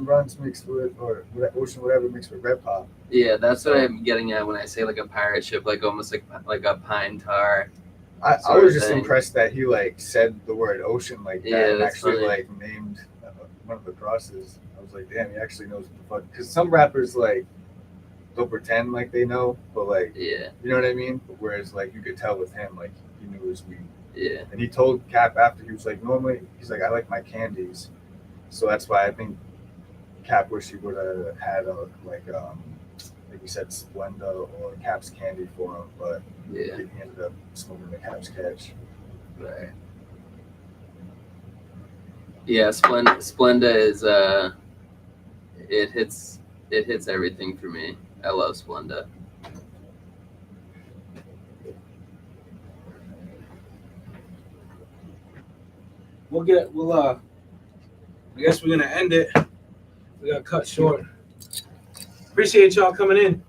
S1: runs mixed with, or ocean whatever mixed with red pop.
S4: Yeah, that's what I'm getting at when I say like a pirate ship, like almost like a pine tar.
S1: I
S4: Sort
S1: was
S4: of
S1: just
S4: thing.
S1: impressed that he like said the word ocean like that
S4: Yeah,
S1: and
S4: that's
S1: actually
S4: funny.
S1: like named one of the crosses. I was like, damn, he actually knows what the fuck. Because some rappers like they'll pretend like they know, but like,
S4: Yeah,
S1: you know what I mean? But whereas like you could tell with him, like he knew his weed.
S4: yeah,
S1: And he told Cap after, he was like, normally he's like, I like my candies, so that's why I think Cap wish he would have had a like you said Splenda or Cap's candy for him, but
S4: yeah.
S1: he ended up smoking the Cap's catch.
S4: Right. Yeah, Splenda is it hits everything for me. I love Splenda.
S2: I guess we're gonna end it. We got cut short. Appreciate y'all coming in.